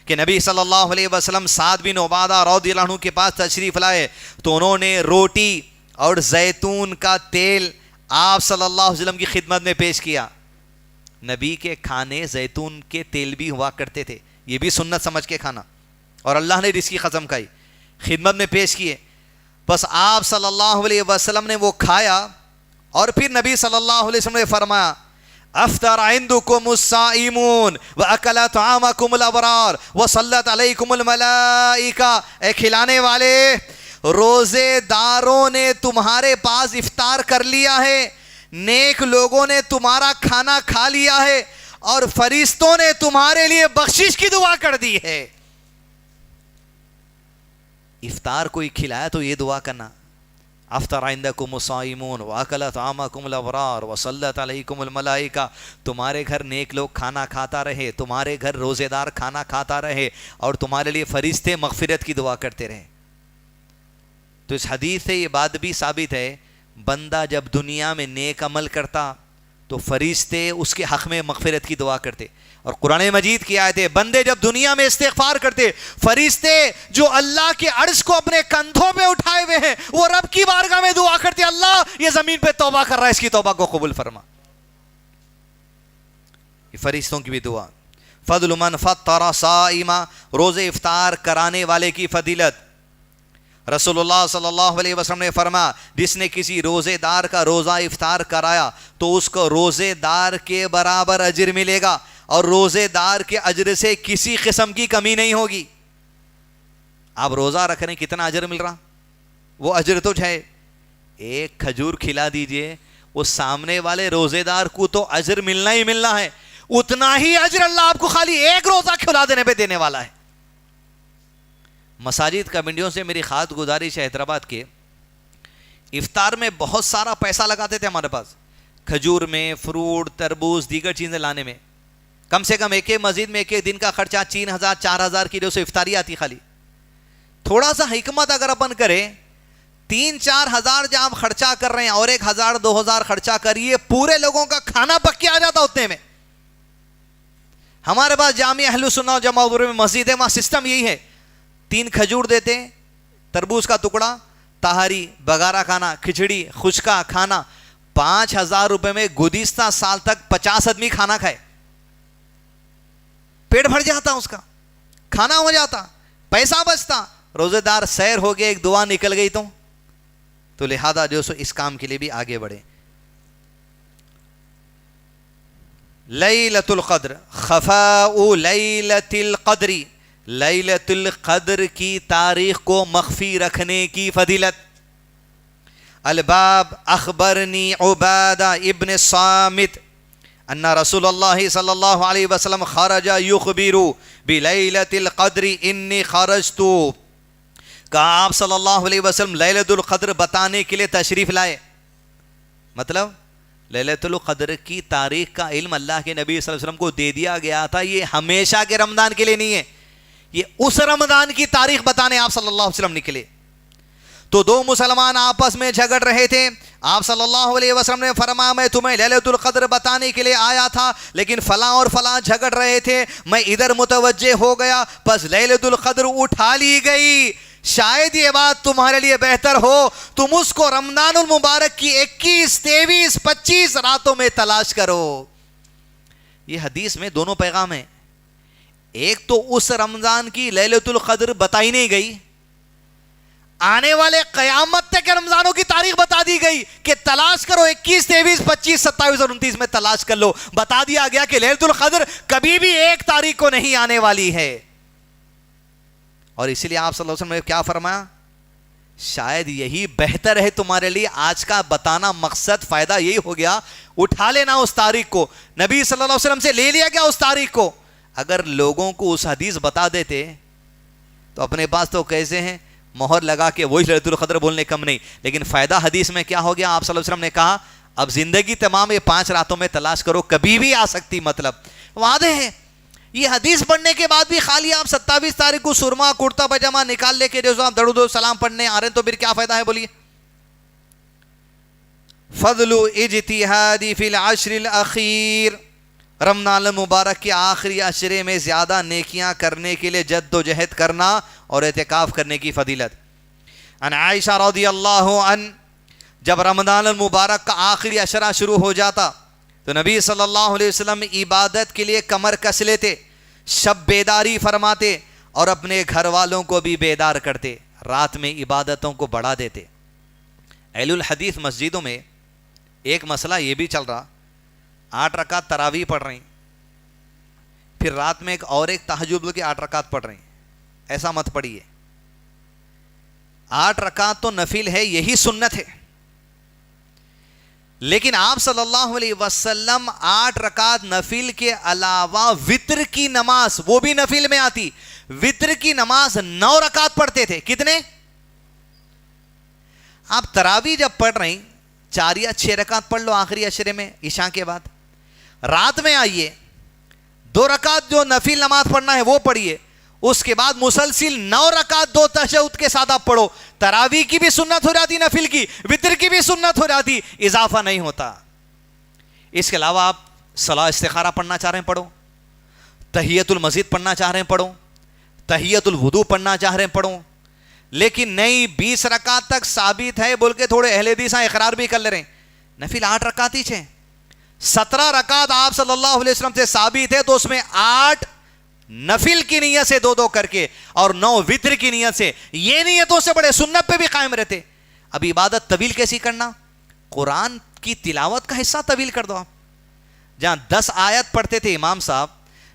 کہ نبی صلی اللہ علیہ وسلم سعد بن عبادہ رضی اللہ عنہ کے پاس تشریف لائے تو انہوں نے روٹی اور زیتون کا تیل آپ صلی اللہ علیہ وسلم کی خدمت میں پیش کیا. نبی کے کھانے زیتون کے تیل بھی ہوا کرتے تھے، یہ بھی سنت سمجھ کے کھانا، اور اللہ نے اس کی قسم کھائی، خدمت میں پیش کیے. بس آپ صلی اللہ علیہ وسلم نے وہ کھایا اور پھر نبی صلی اللہ علیہ وسلم نے فرمایا افطر عندکم الصائمون واکل طعامکم الابرار وصلت علیکم الملائکہ. اے کھلانے والے، روزے داروں نے تمہارے پاس افطار کر لیا ہے، نیک لوگوں نے تمہارا کھانا کھا لیا ہے، اور فرشتوں نے تمہارے لیے بخشش کی دعا کر دی ہے. افطار کوئی کھلایا تو یہ دعا کرنا، افطر عندکم الصائمون واکل طعامکم الابرار وصلت علیکم الملائکہ. تمہارے گھر نیک لوگ کھانا کھاتا رہے، تمہارے گھر روزے دار کھانا کھاتا رہے، اور تمہارے لیے فرشتے مغفرت کی دعا کرتے رہے. تو اس حدیث سے یہ بات بھی ثابت ہے، بندہ جب دنیا میں نیک عمل کرتا تو فرشتے اس کے حق میں مغفرت کی دعا کرتے. اور قرآن مجید کی آیت ہے، بندے جب دنیا میں استغفار کرتے، فرشتے جو اللہ کے عرش کو اپنے کندھوں پہ اٹھائے ہوئے ہیں وہ رب کی بارگاہ میں دعا کرتے، اللہ یہ زمین پہ توبہ کر رہا ہے، اس کی توبہ کو قبول فرما. یہ فرشتوں کی بھی دعا. فضل من فطر صائما، روزے افطار کرانے والے کی فضیلت. رسول اللہ صلی اللہ علیہ وسلم نے فرمایا جس نے کسی روزے دار کا روزہ افطار کرایا تو اس کو روزے دار کے برابر اجر ملے گا، اور روزے دار کے اجر سے کسی قسم کی کمی نہیں ہوگی. آپ روزہ رکھ رہے ہیں، کتنا اجر مل رہا؟ وہ اجر تو ہے، ایک کھجور کھلا دیجئے، وہ سامنے والے روزے دار کو تو اجر ملنا ہی ملنا ہے، اتنا ہی اجر اللہ آپ کو خالی ایک روزہ کھلا دینے پہ دینے والا ہے. مساجد کمیٹیوں سے میری خاص گزارش ہے حیدرآباد کے افطار میں بہت سارا پیسہ لگاتے تھے ہمارے پاس، کھجور میں، فروٹ، تربوز، دیگر چیزیں لانے میں. کم سے کم ایک ایک مسجد میں ایک ایک دن کا خرچہ 3,000 4,000 کی جو سے افطاری آتی خالی. تھوڑا سا حکمت اگر اپن کریں، 3-4 ہزار جب آپ خرچہ کر رہے ہیں اور 1,000 2,000 خرچہ کریے، پورے لوگوں کا کھانا پک کے آ جاتا اتنے میں. ہمارے پاس جامعہ اہل سنت و جماعت میں مسجد ہے، وہاں سسٹم یہی ہے، 3 کھجور دیتے، تربوز کا ٹکڑا، تہاری، بگارا کھانا، کھچڑی، خشکا کھانا. 5,000 روپے میں گزشتہ سال تک 50 آدمی کھانا کھائے. پیٹ بھر جاتا اس کا، کھانا ہو جاتا، پیسہ بچتا. روزے دار سیر ہو گیا، ایک دعا نکل گئی تو لہذا جو سو اس کام کے لیے بھی آگے بڑھے. لیلۃ القدر، خفاء لیلۃ القدر، لیلۃ القدر کی تاریخ کو مخفی رکھنے کی فضیلت. الباب اخبرنی عبادہ ابن صامت ان رسول اللہ صلی اللہ علیہ وسلم خرج یخبر بلیلۃ القدر انی خرجت. کہا آپ صلی اللہ علیہ وسلم لیلۃ القدر بتانے کے لیے تشریف لائے. مطلب لیلۃ القدر کی تاریخ کا علم اللہ کے نبی صلی اللہ علیہ وسلم کو دے دیا گیا تھا. یہ ہمیشہ کے رمضان کے لیے نہیں ہے، یہ اس رمضان کی تاریخ بتانے آپ صلی اللہ علیہ وسلم نکلے. تو 2 مسلمان آپس میں جھگڑ رہے تھے. آپ صلی اللہ علیہ وسلم نے فرمایا میں تمہیں لیلۃ القدر بتانے کے لیے آیا تھا، لیکن فلاں اور فلاں جھگڑ رہے تھے، میں ادھر متوجہ ہو گیا، بس لیلۃ القدر اٹھا لی گئی. شاید یہ بات تمہارے لیے بہتر ہو تم اس کو رمضان المبارک کی 21 23 25 راتوں میں تلاش کرو. یہ حدیث میں دونوں پیغام ہیں. ایک تو اس رمضان کی لیلۃ القدر بتائی نہیں گئی، آنے والے قیامت تک رمضانوں کی تاریخ بتا دی گئی کہ تلاش کرو، 21 23 25 27 اور 29 میں تلاش کر لو. بتا دیا گیا کہ لیلۃ القدر کبھی بھی 1 تاریخ کو نہیں آنے والی ہے. اور اسی لیے آپ صلی اللہ علیہ وسلم نے کیا فرمایا، شاید یہی بہتر ہے تمہارے لیے. آج کا بتانا مقصد فائدہ یہی ہو گیا، اٹھا لینا اس تاریخ کو. نبی صلی اللہ علیہ وسلم سے لے لیا گیا اس تاریخ کو. اگر لوگوں کو اس حدیث بتا دیتے تو اپنے پاس تو کیسے ہیں، مہر لگا کے وہی لیلۃ القدر بولنے کم نہیں. لیکن فائدہ حدیث میں کیا ہو گیا، آپ صلی اللہ علیہ وسلم نے کہا اب زندگی تمام یہ 5 راتوں میں تلاش کرو، کبھی بھی آ سکتی. مطلب واضح ہے. یہ حدیث پڑھنے کے بعد بھی خالی آپ 27 تاریخ کو سرما کرتا پاجامہ نکال لے کے جو آپ درود و سلام پڑھنے آ رہے ہیں تو پھر کیا فائدہ ہے بولیے. فضل اجتہاد فی العشر الاخیر، رمضان المبارک کے آخری عشرے میں زیادہ نیکیاں کرنے کے لیے جد و جہد کرنا اور اعتکاف کرنے کی فضیلت. ان عائشہ رضی اللہ عنہ جب رمضان المبارک کا آخری عشرہ شروع ہو جاتا تو نبی صلی اللہ علیہ وسلم عبادت کے لیے کمر کس لیتے، شب بیداری فرماتے اور اپنے گھر والوں کو بھی بیدار کرتے، رات میں عبادتوں کو بڑھا دیتے. اہل الحدیث مسجدوں میں ایک مسئلہ یہ بھی چل رہا، 8 رکعت تراویح پڑھ رہی، پھر رات میں ایک تہجد کے 8 رکعت پڑھ رہی. ایسا مت پڑھیے. 8 رکعت تو نفل ہے، یہی سنت ہے، لیکن آپ صلی اللہ علیہ وسلم 8 رکعت نفل کے علاوہ وتر کی نماز، وہ بھی نفل میں آتی، وتر کی نماز 9 رکعت پڑھتے تھے. کتنے؟ آپ تراویح جب پڑھ رہی 4 یا 6 رکعت پڑھ لو آخری عشرے میں عشاء کے بعد. رات میں آئیے 2 رکعت جو نفل نماز پڑھنا ہے وہ پڑھیے، اس کے بعد مسلسل 9 رکعت 2 تشہد کے ساتھ آپ پڑھو. تراویح کی بھی سنت ہو جاتی، نفل کی، وتر کی بھی سنت ہو جاتی، اضافہ نہیں ہوتا. اس کے علاوہ آپ صلاۃ استخارہ پڑھنا چاہ رہے ہیں پڑھو، تحیۃ المسجد پڑھنا چاہ رہے ہیں پڑھو، تحیۃ الوضو پڑھنا چاہ رہے ہیں پڑھو. لیکن نہیں 20 رکعت تک ثابت ہے بول کے تھوڑے اہل حدیث اقرار بھی کر لے رہے ہیں. نفل 8 رکعت ہی ہے، 17 رکعت آپ صلی اللہ علیہ وسلم سے ثابت ہے، تو اس میں 8 نفل کی نیت سے 2 کر کے اور 9 وتر کی نیت سے. یہ نیتوں سے بڑے سنت پہ بھی قائم رہتے. اب عبادت طویل کیسی کرنا؟ قرآن کی تلاوت کا حصہ طویل کر دو. آپ جہاں 10 آیت پڑھتے تھے امام صاحب،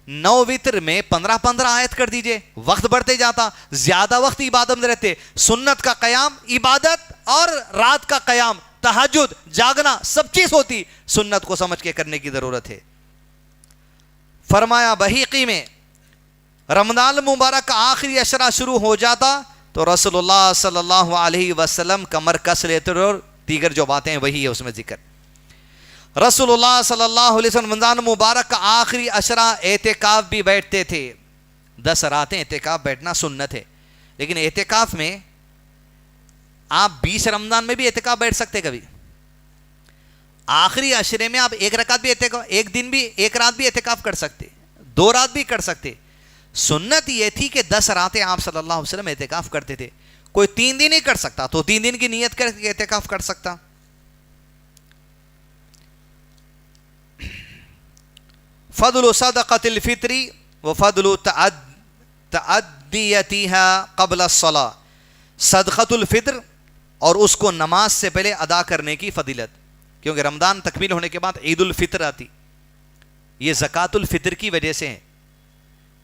9 وتر میں 15 آیت کر دیجئے، وقت بڑھتے جاتا، زیادہ وقت عبادت میں رہتے. سنت کا قیام عبادت اور رات کا قیام تہجد جاگنا سب چیز ہوتی، سنت کو سمجھ کے کرنے کی ضرورت ہے. فرمایا بحیقی میں رمضان المبارک کا آخری عشرہ شروع ہو جاتا تو رسول اللہ صلی اللہ علیہ وسلم کمر کس لیتے اور دیگر جو باتیں ہیں وہی ہے اس میں ذکر. رسول اللہ صلی اللہ علیہ وسلم رمضان مبارک کا آخری عشرہ اعتکاف بھی بیٹھتے تھے. 10 راتیں اعتکاف بیٹھنا سنت ہے، لیکن اعتکاف میں آپ 20 رمضان میں بھی اعتکاف بیٹھ سکتے. کبھی آخری عشرے میں آپ 1 رکعت بھی اعتکاف، 1 دن بھی 1 رات بھی اعتکاف کر سکتے، 2 رات بھی کر سکتے. سنت یہ تھی کہ 10 راتیں آپ صلی اللہ علیہ وسلم اعتکاف کرتے تھے. کوئی 3 دن ہی کر سکتا تو 3 دن کی نیت کر کے اعتکاف کر سکتا. فضل صدقۃ الفطر وفضل تعدیتها قبل الصلاۃ. صدقۃ الفطر اور اس کو نماز سے پہلے ادا کرنے کی فضیلت، کیونکہ رمضان تکمیل ہونے کے بعد عید الفطر آتی. یہ زکوٰۃ الفطر کی وجہ سے ہے.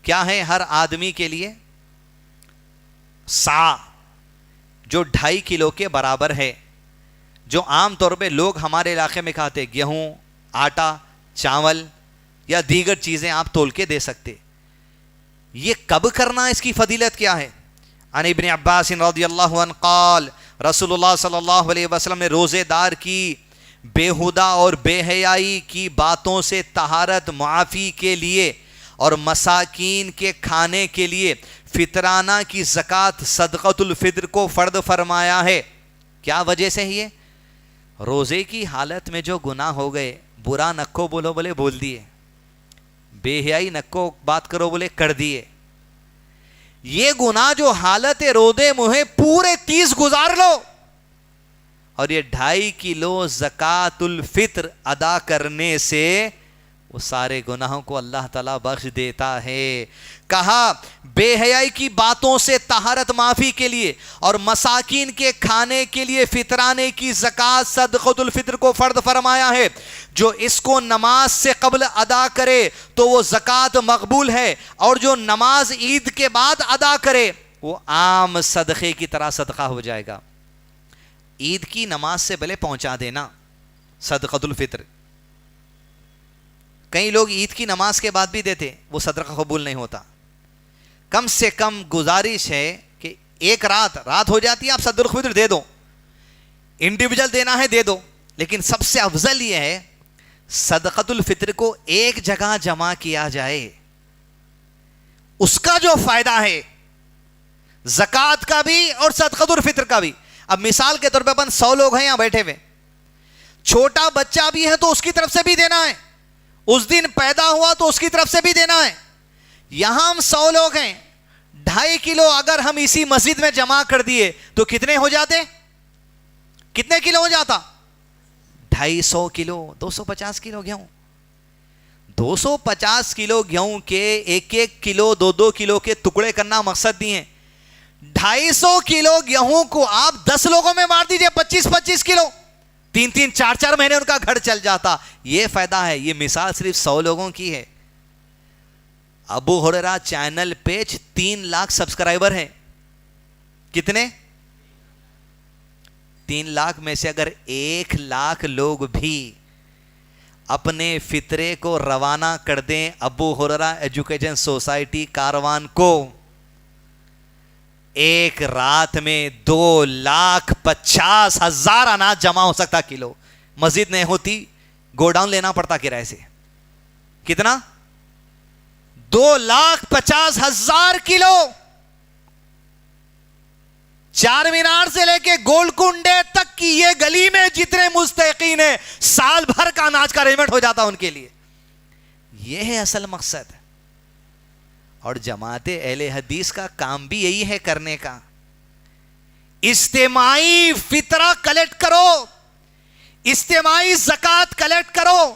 کیا ہے؟ ہر آدمی کے لیے سا جو 2.5 کلو کے برابر ہے، جو عام طور پہ لوگ ہمارے علاقے میں کھاتے، گیہوں، آٹا، چاول یا دیگر چیزیں آپ تول کے دے سکتے. یہ کب کرنا، اس کی فضیلت کیا ہے؟ عن ابن عباس رضی اللہ عنہ قال رسول اللہ صلی اللہ علیہ وسلم نے روزے دار کی بےہودہ اور بے حیائی کی باتوں سے طہارت معافی کے لیے اور مساکین کے کھانے کے لیے فطرانہ کی زکوٰۃ صدقۃ الفطر کو فرض فرمایا ہے. کیا وجہ سے یہ؟ روزے کی حالت میں جو گناہ ہو گئے، برا نکو بولو بولے بول دیے، بے حیائی نکو بات کرو بولے کر دیے، یہ گناہ جو حالت روزے میں پورے 30 گزار لو، اور یہ 2.5 کلو زکوٰۃ الفطر ادا کرنے سے وہ سارے گناہوں کو اللہ تعالیٰ بخش دیتا ہے. کہا بے حیائی کی باتوں سے طہارت معافی کے لیے اور مساکین کے کھانے کے لیے فطرانے کی زکوٰۃ صدقۃ الفطر کو فرض فرمایا ہے. جو اس کو نماز سے قبل ادا کرے تو وہ زکوٰۃ مقبول ہے، اور جو نماز عید کے بعد ادا کرے وہ عام صدقے کی طرح صدقہ ہو جائے گا. عید کی نماز سے پہلے پہنچا دینا صدقۃ الفطر. کئی لوگ عید کی نماز کے بعد بھی دیتے، وہ صدقہ قبول نہیں ہوتا. کم سے کم گزارش ہے کہ 1 رات ہو جاتی ہے، آپ صدقۃ الفطر دے دو. انڈیویجل دینا ہے دے دو، لیکن سب سے افضل یہ ہے صدقۃ الفطر کو ایک جگہ جمع کیا جائے. اس کا جو فائدہ ہے زکوٰۃ کا بھی اور صدقۃ الفطر کا بھی. اب مثال کے طور پہ اپن 100 لوگ ہیں یہاں بیٹھے ہوئے، چھوٹا بچہ بھی ہے تو اس کی طرف سے بھی دینا ہے، اس دن پیدا ہوا تو اس کی طرف سے بھی دینا ہے. یہاں ہم 100 لوگ ہیں، 2.5 کلو اگر ہم اسی مسجد میں جمع کر دیے تو کتنے ہو جاتے؟ کتنے کلو ہو جاتا؟ 250 کلو. 250 کلو گیہوں. 250 کلو گیہوں کے 1 کلو 2 کلو کے ٹکڑے کرنا مقصد نہیں ہے. 250 کلو گیہوں کو آپ 10 لوگوں میں مار دیجئے، 25 کلو، 3 4 مہینے ان کا گھر چل جاتا. یہ فائدہ ہے. یہ مثال صرف 100 لوگوں کی ہے. ابو ہریرہ چینل پیج 3 لاکھ سبسکرائبر ہیں. کتنے؟ 3 لاکھ میں سے اگر 1 لاکھ لوگ بھی اپنے فطرے کو روانہ کر دیں ابو ہریرہ ایجوکیشن سوسائٹی کاروان کو، 1 رات میں 2,50,000 اناج جمع ہو سکتا. کلو مسجد نہیں ہوتی، گوڈاؤن لینا پڑتا کرائے سے. کتنا؟ 2,50,000 کلو. 4 مینار سے لے کے گول کنڈے تک کی یہ گلی میں جتنے مستحقین ہیں، سال بھر کا اناج کا ارینجمنٹ ہو جاتا ان کے لیے. یہ ہے اصل مقصد. اور جماعت اہل حدیث کا کام بھی یہی ہے کرنے کا. اجتماعی فطرہ کلیکٹ کرو، اجتماعی زکوٰۃ کلیکٹ کرو،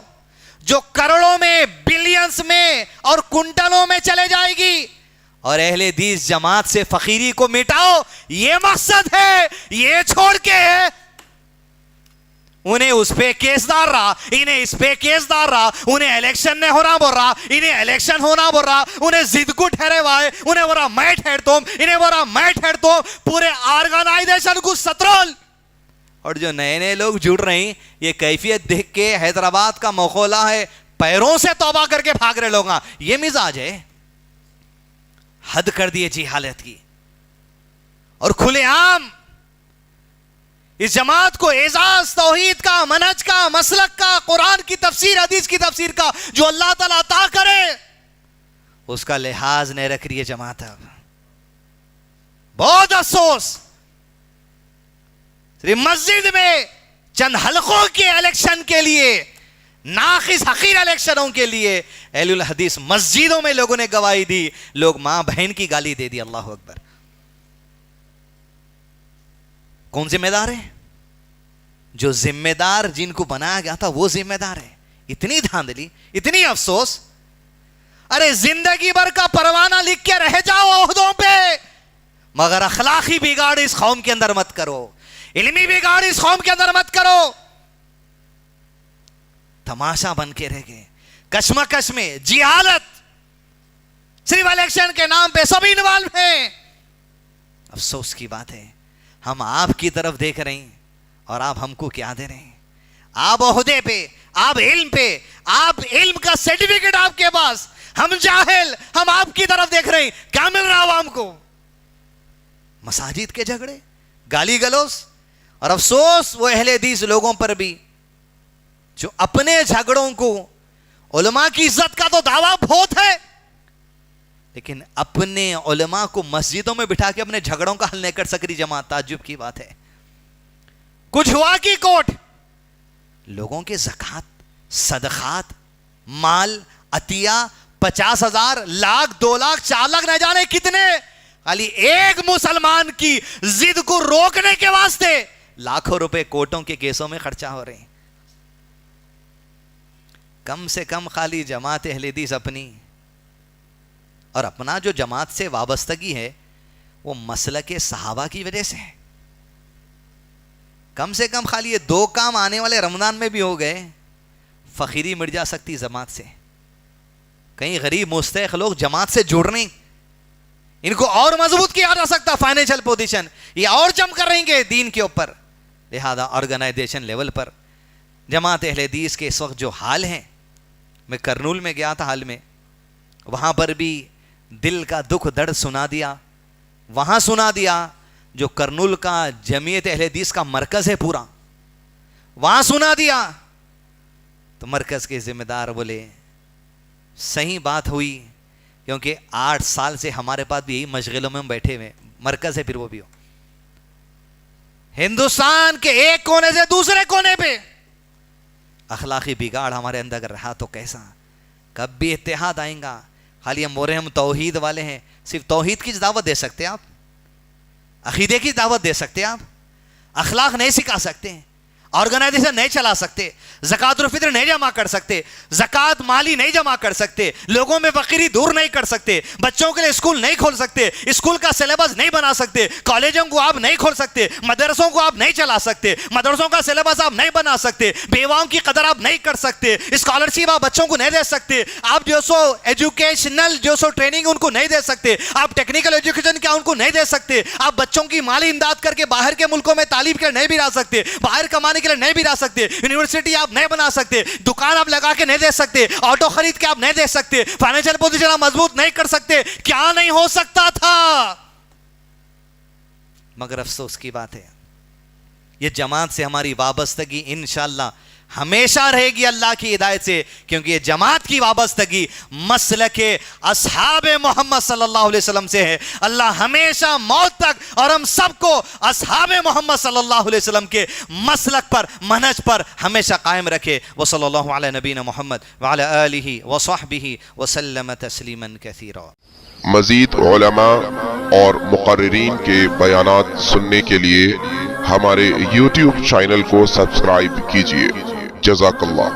جو کروڑوں میں، بلینز میں اور کنٹلوں میں چلے جائے گی، اور اہل حدیث جماعت سے فقیری کو مٹاؤ. یہ مقصد ہے. یہ چھوڑ کے انہیں اس پہ کیس دار رہا، انہیں اس پہ کیس دار رہا، انہیں الیکشن نہیں ہونا بول رہا، انہیں الیکشن ہونا بول رہا، انہیں ضد کو ٹھہرے ہوئے، انہیں بول رہا میں ٹھہرتا ہوں، انہیں بول رہا میں ٹھہرتا ہوں. پورے آرگنائزیشن کو سٹرول. اور جو نئے نئے لوگ جڑ رہے ہیں، یہ کیفیت دیکھ کے حیدرآباد کا مقولہ ہے پیروں سے توبہ کر کے بھاگ رہے لوگ. یہ مزاج ہے. حد کر دیے جی حالت کی. اور کھلے عام اس جماعت کو اعزاز توحید کا، منہج کا، مسلک کا، قرآن کی تفسیر، حدیث کی تفسیر کا جو اللہ تعالیٰ عطا کرے اس کا لحاظ نہیں رکھ رہی ہے جماعت. اب بہت افسوس، صرف مسجد میں چند حلقوں کے الیکشن کے لیے، ناقص حقیر الیکشنوں کے لیے اہل الحدیث مسجدوں میں لوگوں نے گواہی دی، لوگ ماں بہن کی گالی دے دی. اللہ اکبر. کون ذمہ دار ہے؟ جو ذمہ دار جن کو بنایا گیا تھا وہ ذمہ دار ہے. اتنی دھاندلی، اتنی افسوس. ارے زندگی بھر کا پروانہ لکھ کے رہ جاؤ عہدوں پہ، مگر اخلاقی بگاڑ اس قوم کے اندر مت کرو، علمی بگاڑ اس قوم کے اندر مت کرو. تماشا بن کے رہ گئے، کشمکش میں، جہالت، صرف الیکشن کے نام پہ سب انوالو ہیں. افسوس کی بات ہے، ہم آپ کی طرف دیکھ رہے ہیں اور آپ ہم کو کیا دے رہے ہیں؟ آپ عہدے پہ، آپ علم پہ، آپ علم کا سرٹیفکیٹ آپ کے پاس، ہم جاہل، ہم آپ کی طرف دیکھ رہے ہیں. کیا مل رہا عوام کو؟ مساجد کے جھگڑے، گالی گلوز. اور افسوس وہ اہل حدیث لوگوں پر بھی جو اپنے جھگڑوں کو، علماء کی عزت کا تو دعویٰ بہت ہے، لیکن اپنے علماء کو مسجدوں میں بٹھا کے اپنے جھگڑوں کا حل نہیں کر سک رہی جماعت. تعجب کی بات ہے. کچھ ہوا کی کوٹ لوگوں کے زکوٰۃ، صدقات، مال، عطیہ 50,000، لاکھ، 2 لاکھ، 4 لاکھ نہ جانے کتنے، خالی ایک مسلمان کی ضد کو روکنے کے واسطے لاکھوں روپے کوٹوں کے کیسوں میں خرچہ ہو رہے ہیں. کم سے کم خالی جماعت اہل حدیث اپنی اور اپنا جو جماعت سے وابستگی ہے وہ مسلک صحابہ کی وجہ سے ہے. کم سے کم خالی یہ 2 کام آنے والے رمضان میں بھی ہو گئے، فقیری مٹ جا سکتی جماعت سے. کئی غریب مستحق لوگ جماعت سے جڑ رہے ہیں، ان کو اور مضبوط کیا جا سکتا، فائنینشل پوزیشن یہ اور جم کر رہیں گے دین کے اوپر. لہذا آرگنائزیشن لیول پر جماعت اہل حدیث کے اس وقت جو حال ہیں، میں کرنول میں گیا تھا حال میں، وہاں پر بھی دل کا دکھ درد سنا دیا. وہاں سنا دیا جو کرنول کا جمعیت اہل حدیث کا مرکز ہے پورا، وہاں سنا دیا. تو مرکز کے ذمہ دار بولے صحیح بات ہوئی، کیونکہ 8 سال سے ہمارے پاس بھی یہی مشغلوں میں ہم بیٹھے ہوئے، مرکز ہے پھر وہ بھی ہو. ہندوستان کے ایک کونے سے دوسرے کونے پہ اخلاقی بگاڑ ہمارے اندر اگر رہا تو کیسا؟ کب بھی اتحاد آئیں گا؟ خالی ہم بول رہے ہیں ہم توحید والے ہیں، صرف توحید کی دعوت دے سکتے آپ، عقیدے کی دعوت دے سکتے آپ، اخلاق نہیں سکھا سکتے، آرگنائزیشن نہیں چلا سکتے، زکوٰۃ الفطر نہیں جمع کر سکتے، زکوٰۃ مالی نہیں جمع کر سکتے، لوگوں میں فقیری دور نہیں کر سکتے، بچوں کے لیے اسکول نہیں کھول سکتے، اسکول کا سلیبس نہیں بنا سکتے، کالجوں کو آپ نہیں کھول سکتے، مدرسوں کو آپ نہیں چلا سکتے، مدرسوں کا سلیبس آپ نہیں بنا سکتے، بیواؤں کی قدر آپ نہیں کر سکتے، اسکالرشپ آپ بچوں کو نہیں دے سکتے، آپ جو سو ایجوکیشنل جو سو ٹریننگ ان کو نہیں دے سکتے، آپ ٹیکنیکل ایجوکیشن کیا ان کو نہیں دے سکتے، آپ بچوں کی مالی امداد کر کے باہر کے ملکوں میں تعلیم کے لیے نہیں بھی لا سکتے، باہر کمانے کے لیے نہیں بھی لا سکتے، یونیورسٹی آپ نہیں بنا سکتے، دکان آپ لگا کے نہیں دے سکتے، آٹو خرید کے آپ نہیں دے سکتے، فائنینشل پوزیشن آپ مضبوط نہیں کر سکتے. کیا نہیں ہو سکتا تھا؟ مگر افسوس کی بات ہے یہ جماعت سے ہماری وابستگی انشاءاللہ ہمیشہ رہے گی اللہ کی ہدایت سے، کیونکہ یہ جماعت کی وابستگی مسلک اصحاب محمد صلی اللہ علیہ وسلم سے ہے. اللہ ہمیشہ موت تک اور ہم سب کو اصحاب محمد صلی اللہ علیہ وسلم کے مسلک پر، منہج پر ہمیشہ قائم رکھے. وصلی اللہ علی نبینا محمد وعلی آلہ وصحبہ وسلم تسلیما کثیرا. مزید علماء اور مقررین کے بیانات سننے کے لیے ہمارے YouTube چینل کو سبسکرائب کیجیے. جزاک اللہ.